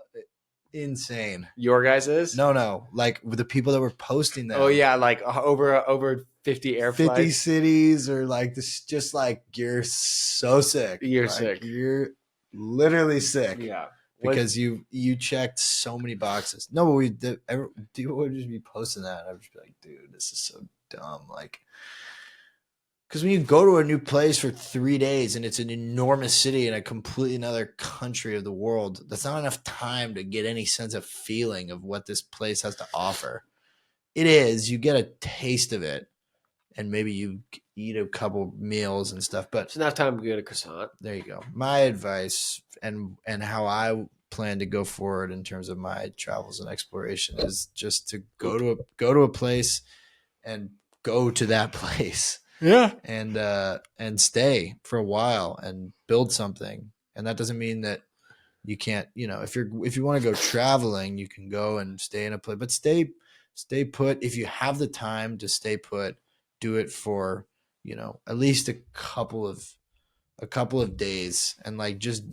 insane. Your guys is? No, like with the people that were posting them. Oh yeah, like over 50 air 50 flights. cities or like this, just like you're so sick. You're like, sick. You're literally sick. Yeah. Because you checked so many boxes. No, but people would just be posting that. I would just be like, dude, this is so dumb. Like, because when you go to a new place for 3 days and it's an enormous city in a completely another country of the world, that's not enough time to get any sense of feeling of what this place has to offer. It is. You get a taste of it, and maybe you eat a couple meals and stuff. But it's enough time to get a croissant. There you go. My advice and how I plan to go forward in terms of my travels and exploration is just to go to a place and go to that place. Yeah. And stay for a while and build something. And that doesn't mean that you can't, if you want to go traveling, you can go and stay in a place, but stay put. If you have the time to stay put, do it for, at least a couple of days, and like just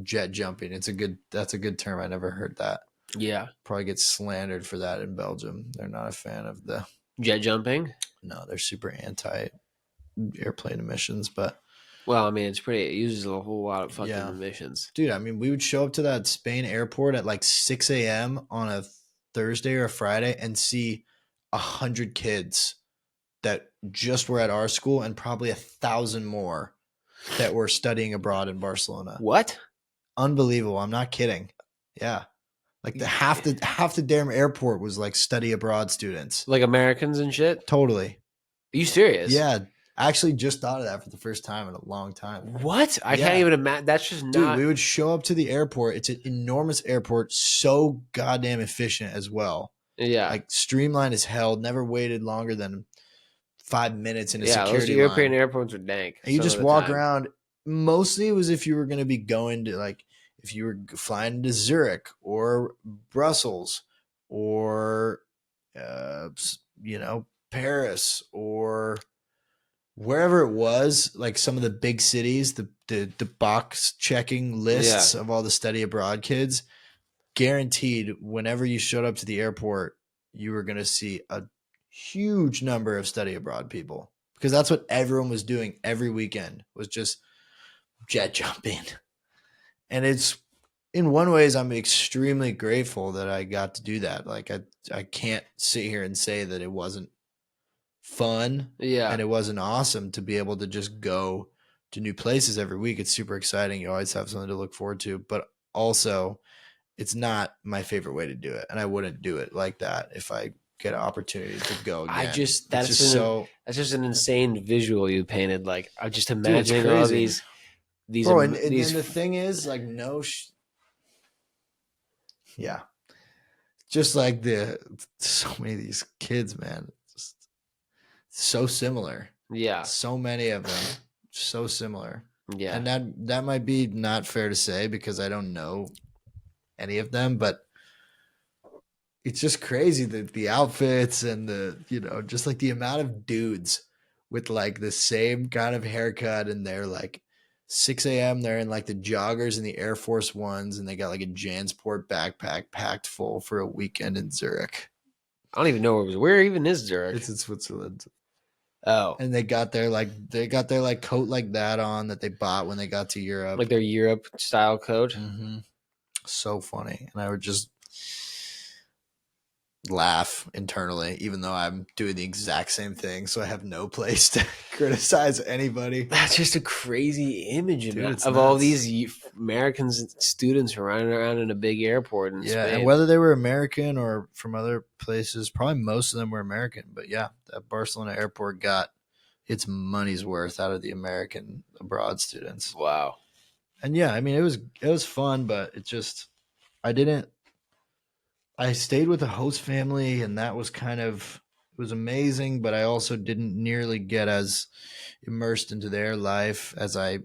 jet jumping. That's a good term. I never heard that. Yeah. Probably get slandered for that in Belgium. They're not a fan of the jet jumping. No, they're super anti airplane emissions, but well, I mean, it uses a whole lot of fucking emissions. Dude, I mean, we would show up to that Spain airport at like 6 a.m. on a Thursday or a Friday and see 100 kids that just were at our school and probably 1,000 more that were studying abroad in Barcelona. What? Unbelievable. I'm not kidding. Yeah. Like half the damn airport was like study abroad students. Like Americans and shit? Totally. Are you serious? Yeah. I actually just thought of that for the first time in a long time. What? I can't even imagine. That's just not. Dude, we would show up to the airport. It's an enormous airport, so goddamn efficient as well. Yeah. Like streamlined as hell, never waited longer than 5 minutes in a security those European airports are dank. And you just walk around. Mostly it was if you were going to be going to, like, if you were flying to Zurich or Brussels or, Paris or wherever it was, like some of the big cities, the box checking lists of all the study abroad kids, guaranteed whenever you showed up to the airport, you were going to see a huge number of study abroad people, because that's what everyone was doing every weekend, was just jet jumping. And it's, in one ways, I'm extremely grateful that I got to do that. Like I can't sit here and say that it wasn't fun and it wasn't awesome to be able to just go to new places every week. It's super exciting. You always have something to look forward to, but also it's not my favorite way to do it, and I wouldn't do it like that if I get an opportunity to go again. That's just an insane visual you painted. Like, I'm just imagining all these bro, and the thing is, like, just like so many of these kids, man, just so similar. Yeah. So many of them, so similar. Yeah. And that might be not fair to say because I don't know any of them, but it's just crazy that the outfits and just like the amount of dudes with like the same kind of haircut, and they're like 6 a.m. they're in like the joggers and the Air Force Ones, and they got like a Jansport backpack packed full for a weekend in Zurich. I don't even know where even is Zurich? It's in Switzerland. Oh. And they got their coat like that on that they bought when they got to Europe. Like their Europe style coat. Mm-hmm. So funny. And I would just laugh internally, even though I'm doing the exact same thing. So I have no place to criticize anybody. That's just a crazy image of all these American students running around in a big airport in Spain. And whether they were American or from other places, probably most of them were American. But yeah, that Barcelona airport got its money's worth out of the American abroad students. Wow. And yeah, I mean, it was fun, but it just, I stayed with a host family, and that was it was amazing, but I also didn't nearly get as immersed into their life as I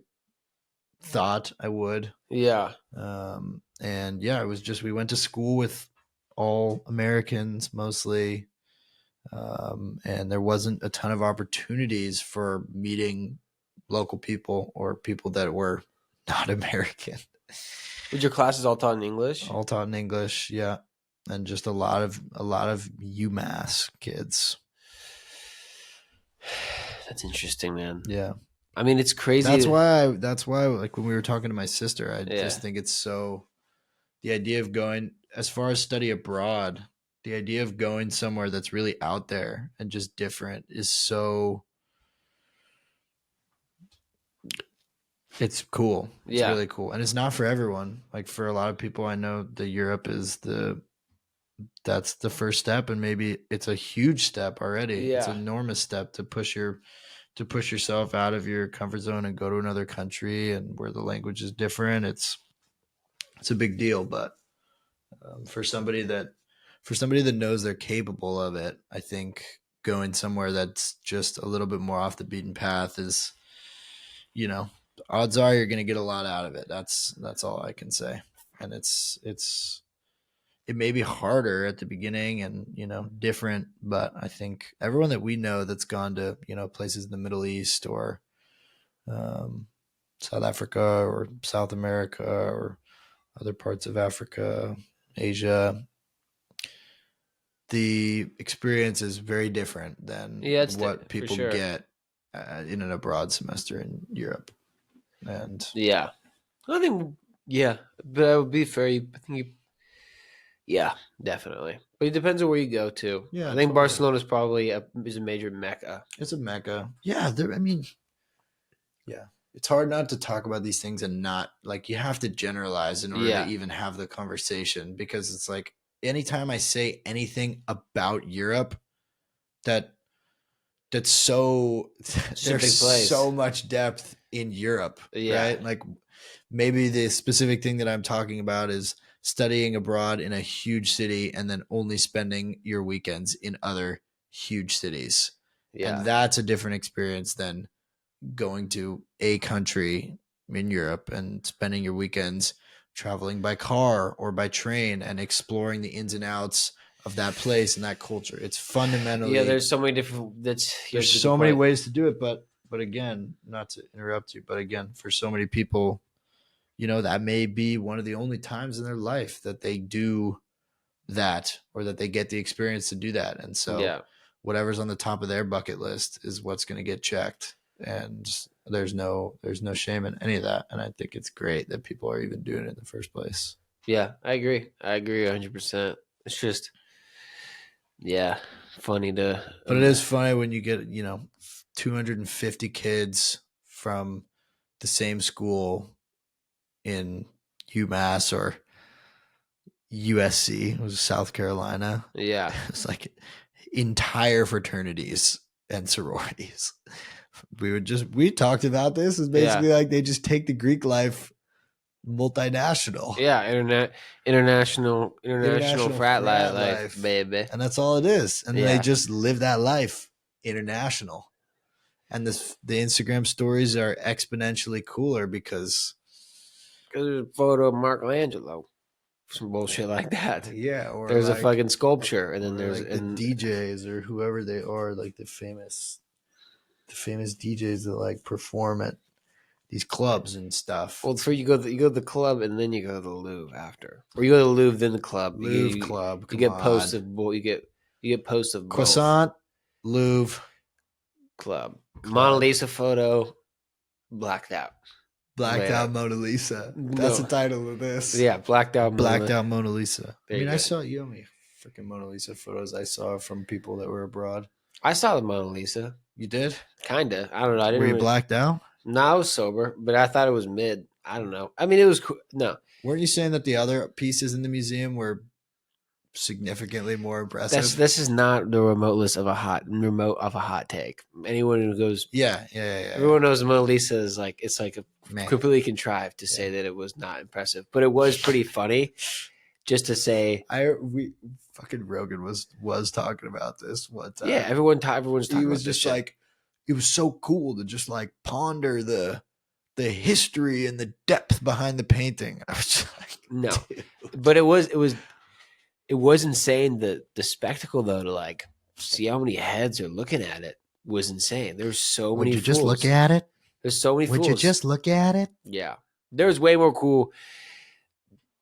thought I would. Yeah. And yeah, it was just, we went to school with all Americans mostly. And there wasn't a ton of opportunities for meeting local people or people that were not American. Was your classes all taught in English? All taught in English, yeah, and just a lot of UMass kids. That's interesting, man. Yeah, I mean, it's crazy. That's why like when we were talking to my sister, I Yeah. just think it's so, the idea of going as far as study abroad, the idea of going somewhere that's really out there and just different is so, it's cool. It's Yeah. really cool. And it's not for everyone. Like for a lot of people I know, the Europe is that's the first step, and maybe it's a huge step already. It's Yeah. an enormous step to push yourself out of your comfort zone and go to another country and where the language is different. It's a big deal, but for somebody that knows they're capable of it, I think going somewhere that's just a little bit more off the beaten path is, odds are you're going to get a lot out of it. That's all I can say. And it may be harder at the beginning and, different, but I think everyone that we know that's gone to, places in the Middle East or South Africa or South America or other parts of Africa, Asia, the experience is very different than what people get in an abroad semester in Europe. And yeah, I think, yeah, but I would be very, I think yeah, definitely. But it depends on where you go to. Yeah, I think totally. Barcelona is probably is a major mecca. It's a mecca. Yeah, yeah. It's hard not to talk about these things and not, like, you have to generalize in order to even have the conversation, because it's like anytime I say anything about Europe that's so there's so much depth in Europe, right? Like maybe the specific thing that I'm talking about is studying abroad in a huge city and then only spending your weekends in other huge cities. Yeah. And that's a different experience than going to a country in Europe and spending your weekends traveling by car or by train and exploring the ins and outs of that place and that culture. It's fundamentally, there's so many different, there's so many ways to do it, but again, not to interrupt you, but again, for so many people, that may be one of the only times in their life that they do that, or that they get the experience to do that. And so whatever's on the top of their bucket list is what's going to get checked. And there's no shame in any of that. And I think it's great that people are even doing it in the first place. Yeah, I agree 100%. It's just, funny to, but it is funny when you get, 250 kids from the same school in UMass or USC, it was South Carolina. Yeah. It's like entire fraternities and sororities. We talked about this. It's basically like they just take the Greek life multinational. Yeah, international frat life, baby. And that's all it is. And they just live that life international. And the Instagram stories are exponentially cooler because there's a photo of Michelangelo. Some bullshit like that. Yeah, or there's a fucking sculpture, and then there's like the DJs or whoever they are, like the famous DJs that like perform at these clubs and stuff. Well, you go to the club and then you go to the Louvre after, or you go to the Louvre then the club. Club. You get posts of you get posts of croissant, Louvre, club. Mona Lisa photo, blacked out. Blacked out Mona Lisa. That's the title of this. Yeah, blacked out Mona Lisa. I saw you me freaking Mona Lisa photos I saw from people that were abroad. I saw the Mona Lisa. You did? Kinda. I don't know. Were you blacked out? No, I was sober, but I thought it was mid. I don't know. I mean, it was cool. No. Weren't you saying that the other pieces in the museum were significantly more impressive? This is not the remote of a hot take. Anyone who goes, everyone knows the Mona Lisa is like, it's like completely contrived to say that it was not impressive, but it was pretty funny. Just to say, fucking Rogan was talking about this one time. Yeah, everyone's talking. He was just like, it was so cool to just like ponder the history and the depth behind the painting. I was just like, no, dude. But it was insane. The spectacle though, to like see how many heads are looking at it was insane. There's so many. Would you just look at it? There's so many. Would you just look at it? Yeah, there's way more cool.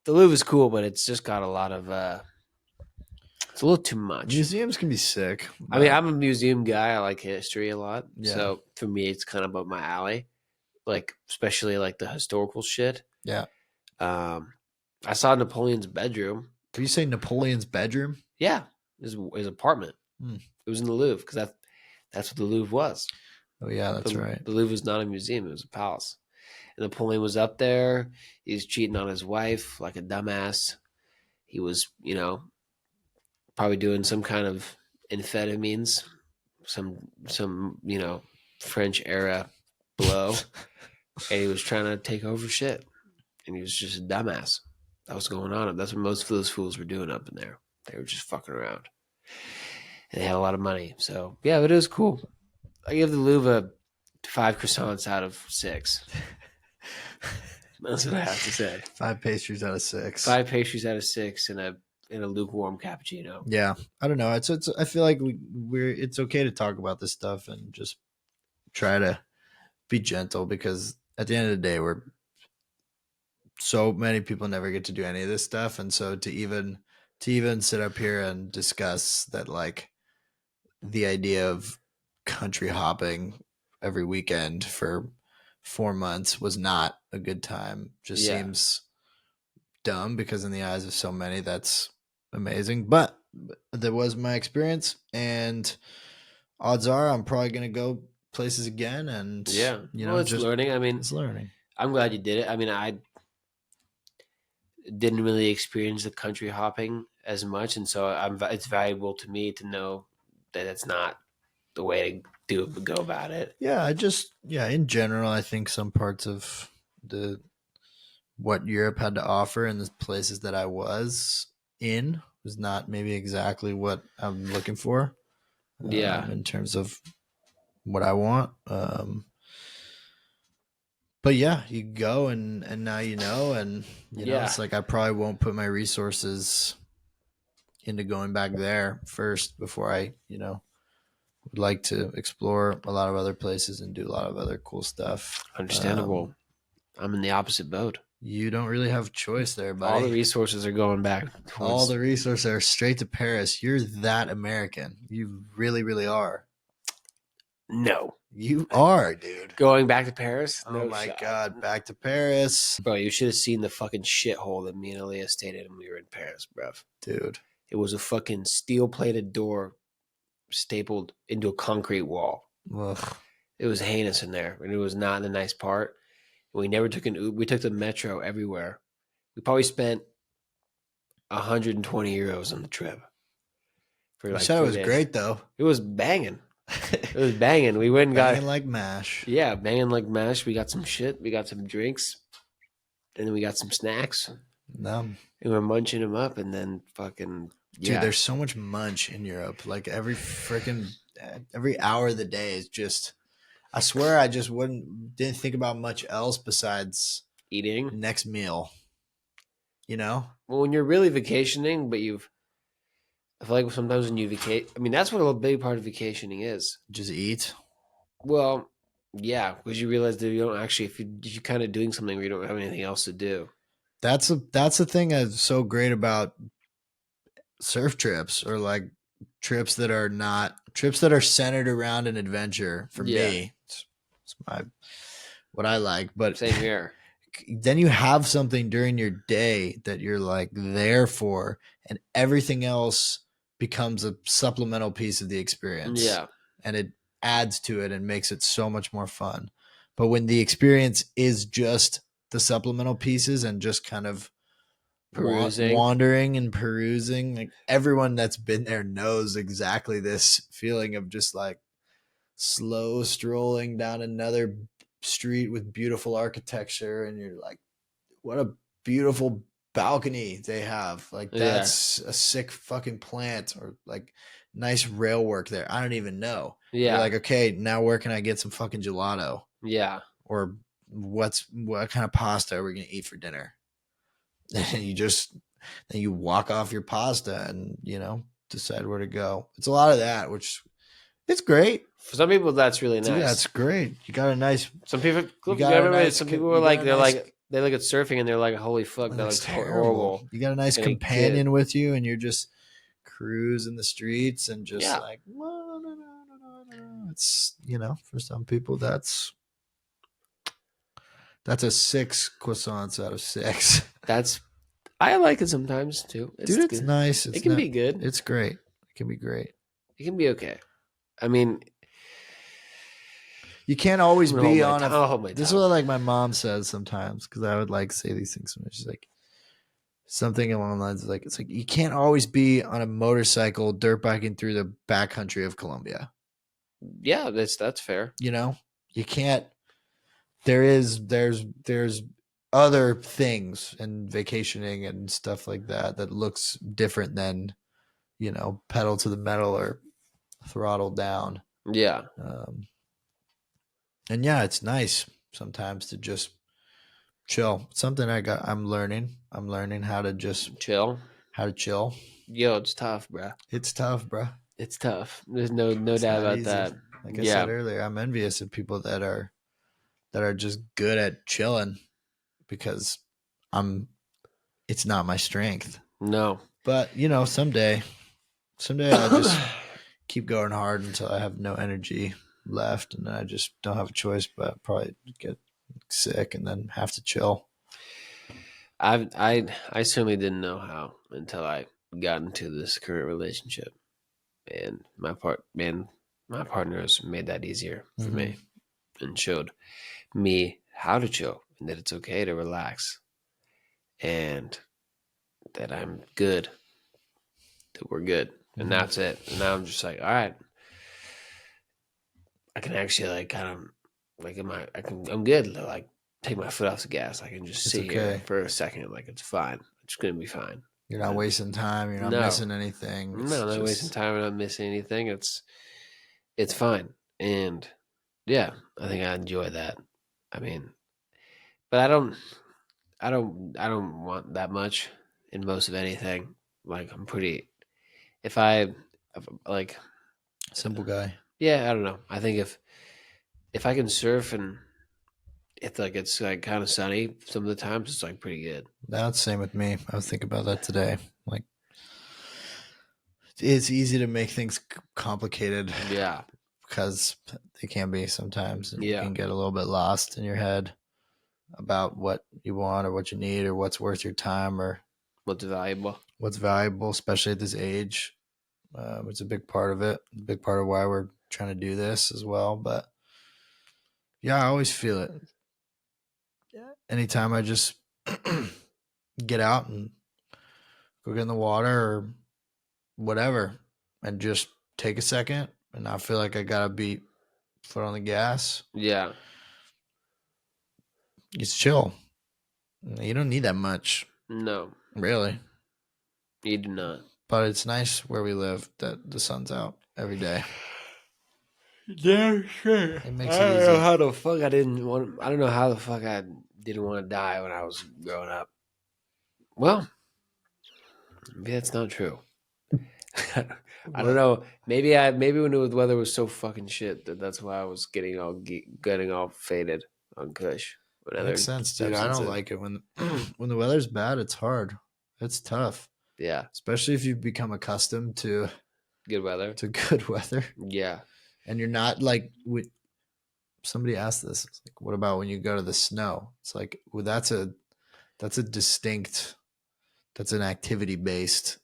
the Louvre is cool, but it's just got a lot of it's a little too much. Museums can be sick. I mean, I'm a museum guy. I like history a lot. Yeah. So for me, it's kind of up my alley. Like, especially like the historical shit. Yeah. I saw Napoleon's bedroom. Are you saying Napoleon's bedroom? Yeah, his apartment. Hmm. It was in the Louvre because that's what the Louvre was. Oh yeah, that's right. The Louvre was not a museum; it was a palace. And Napoleon was up there. He was cheating on his wife like a dumbass. He was, probably doing some kind of amphetamines, some French era blow, and he was trying to take over shit. And he was just a dumbass. That was going on. That's what most of those fools were doing up in there. They were just fucking around. And they had a lot of money. So, yeah, it is cool. I give the Louvre 5 croissants out of 6. That's what I have to say. 5 pastries out of 6. 5 pastries out of 6 and a lukewarm cappuccino. Yeah, I don't know. It's I feel like it's okay to talk about this stuff and just try to be gentle, because at the end of the day, we're so many people never get to do any of this stuff, and so to even sit up here and discuss that, like, the idea of country hopping every weekend for 4 months was not a good time just seems dumb, because in the eyes of so many that's amazing. But that was my experience, and odds are I'm probably going to go places again. And it's just learning. I mean, it's learning. I'm glad you did it. I mean, I didn't really experience the country hopping as much, and so it's valuable to me to know that it's not the way to go about it. Yeah, in general, I think some parts of what Europe had to offer and the places that I was in was not maybe exactly what I'm looking for. In terms of what I want. But yeah, you go and now and know it's like I probably won't put my resources into going back there first before I would like to explore a lot of other places and do a lot of other cool stuff. Understandable. I'm in the opposite boat. You don't really have a choice there, buddy. All the resources are going back. All the resources are straight to Paris. You're that American. You really, really are. No. You are, dude. Going back to Paris? Oh my God, back to Paris. Bro, you should have seen the fucking shithole that me and Aaliyah stayed in when we were in Paris, bruv. Dude. It was a fucking steel-plated door stapled into a concrete wall. Ugh. It was heinous in there, and it was not in the nice part. We never took an Uber. We took the metro everywhere. We probably spent 120 euros on the trip. For like, you said it was days. Great, though. It was banging. It was banging. We went and banging like mash. Yeah, banging like mash. We got some shit. We got some drinks. And then we got some snacks. No. And we're munching them up, and then fucking... Dude, there's so much munch in Europe. Like every hour of the day is just... I swear I just didn't think about much else besides eating next meal. You know? Well, when you're really vacationing, but I feel like sometimes when you vacate, I mean, that's what a big part of vacationing is. Just eat? Well, yeah, because you realize that you don't actually, if you're kind of doing something where you don't have anything else to do. That's the thing that's so great about surf trips, or like trips that are centered around an adventure for me. It's what I like, but same here. Then you have something during your day that you're like there for, and everything else becomes a supplemental piece of the experience. Yeah. And it adds to it and makes it so much more fun. But when the experience is just the supplemental pieces and just kind of wandering and perusing, like everyone that's been there knows exactly this feeling of just like slow strolling down another street with beautiful architecture, and you're like, what a beautiful balcony they have. Like that's a sick fucking plant, or like nice rail work there. I don't even know. Yeah. You're like, okay, now where can I get some fucking gelato? Yeah. Or what kind of pasta are we going to eat for dinner? And then you walk off your pasta and, decide where to go. It's a lot of that, which it's great. For some people, that's really nice. Yeah, it's great. You got a nice. Some people, some people were like, they're like, they look at surfing and they're like, "Holy fuck, that looks horrible." You got a nice And a companion with you, and you're just cruising the streets and just Yeah. like, "Whoa, no, no, no, no, no." It's for some people that's a 6 croissants out of 6. I like it sometimes too. It's Dude, it's good. nice. It can be good. It's great. It can be great. It can be okay. I mean, You can't always be on I'll hold my This is tongue. what like my mom says sometimes, because I would like say these things. She's like something along the lines of like, it's like you can't always be on a motorcycle dirt biking through the backcountry of Colombia. Yeah, that's fair. You can't. There's other things and vacationing and stuff like that looks different than pedal to the metal or throttle down. Yeah. And yeah, it's nice sometimes to just chill. Something I'm learning how to just Chill. chill. Yo, it's tough, bro. It's tough, bro. It's tough. There's no It's doubt not about easy. that. Like I said earlier, I'm envious of people that are just good at chilling, because it's not my strength. No. But someday I'll just keep going hard until I have no energy left, and then I just don't have a choice but probably get sick and then have to chill. I certainly didn't know how until I got into this current relationship, and my partner has made that easier for me and showed me how to chill and that it's okay to relax and that I'm good, that we're good, and that's it. And now I'm just like, all right, I can actually like kind of like I'm good. Like take my foot off the gas. I can just It's sit here okay. for a second. Like it's fine. It's gonna be fine. You're not wasting time. You're not missing anything. No, not wasting time. I'm not missing anything. It's fine. And yeah, I think I enjoy that. I mean, but I don't want that much in most of anything. Like I'm pretty. If like Simple guy. yeah, I don't know. I think if I can surf and it's like kind of sunny some of the times, it's like pretty good. That's the same with me. I was thinking about that today. Like, it's easy to make things complicated. Yeah, because they can be sometimes, and Yeah. you can get a little bit lost in your head about what you want or what you need or what's worth your time or what's valuable, especially at this age. It's a big part of it, a big part of why we're trying to do this as well. But yeah, I always feel it. Anytime I just get out and go get in the water or whatever and just take a second and not feel like I gotta be foot on the gas. Yeah, It's chill. You don't need that much, no, really. you do not. But it's nice where we live that the sun's out every day. Yeah, sure. It makes I it don't easy. know how the fuck I didn't want. I don't know how the fuck I didn't want to die when I was growing up. Well, maybe that's not true. I don't know. Maybe when the weather was so fucking shit that's why I was getting all faded on Kush. Makes sense, dude. I don't like it when when the weather's bad. It's hard. It's tough, Yeah, especially if you've become accustomed to good weather. good weather, Yeah, and you're not like. Somebody asked this. It's like, what about when you go to the snow? It's like, well, that's a distinct. That's an activity based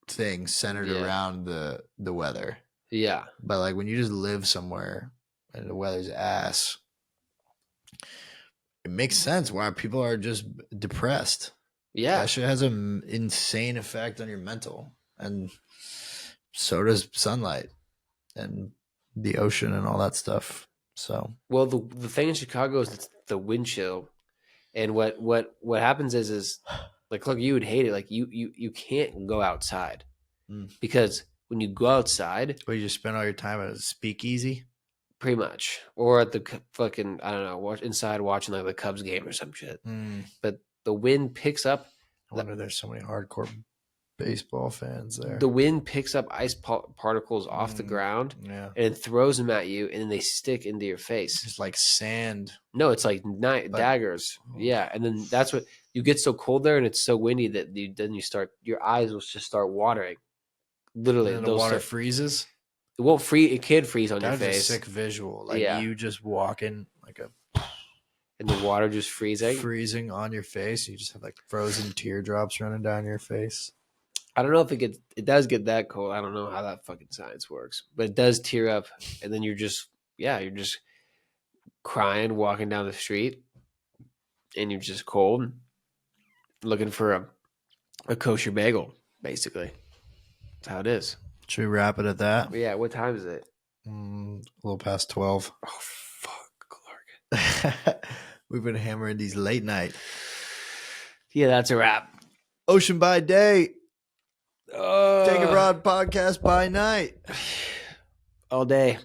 thing centered Yeah. around the weather. yeah, But like when you just live somewhere and the weather's ass, it makes sense why people are just depressed. yeah. That shit has an insane effect on your mental, and so does sunlight and the ocean and all that stuff. So Well, the thing in Chicago is it's the wind chill, and what happens is like, look, you would hate it. Like you can't go outside because when you go outside, you just spend all your time at a speakeasy, pretty much, or at the fucking I don't know, inside watching like the Cubs game or some shit. But the wind picks up. I wonder there's so many hardcore baseball fans there. The wind picks up ice particles off the ground Yeah. and throws them at you, and then they stick into your face. It's like sand. No, it's like daggers. Yeah, and then that's what you get so cold there, and it's so windy that then you start your eyes will just start watering. Literally, And the water freezes. It won't freeze. It can freeze on your face. That's a sick visual. Like you just walking like and the water just freezing on your face. You just have like frozen teardrops running down your face. I don't know if it does get that cold. I don't know how that fucking science works, but it does tear up, and then you're just crying walking down the street, and you're just cold, looking for a kosher bagel, basically. That's how it is. Should we wrap it at that? Yeah. What time is it? A little past 12. Oh, fuck, Clark. We've been hammering these late night. Yeah, that's a wrap. Ocean by day. Take a Rod podcast by night. All day.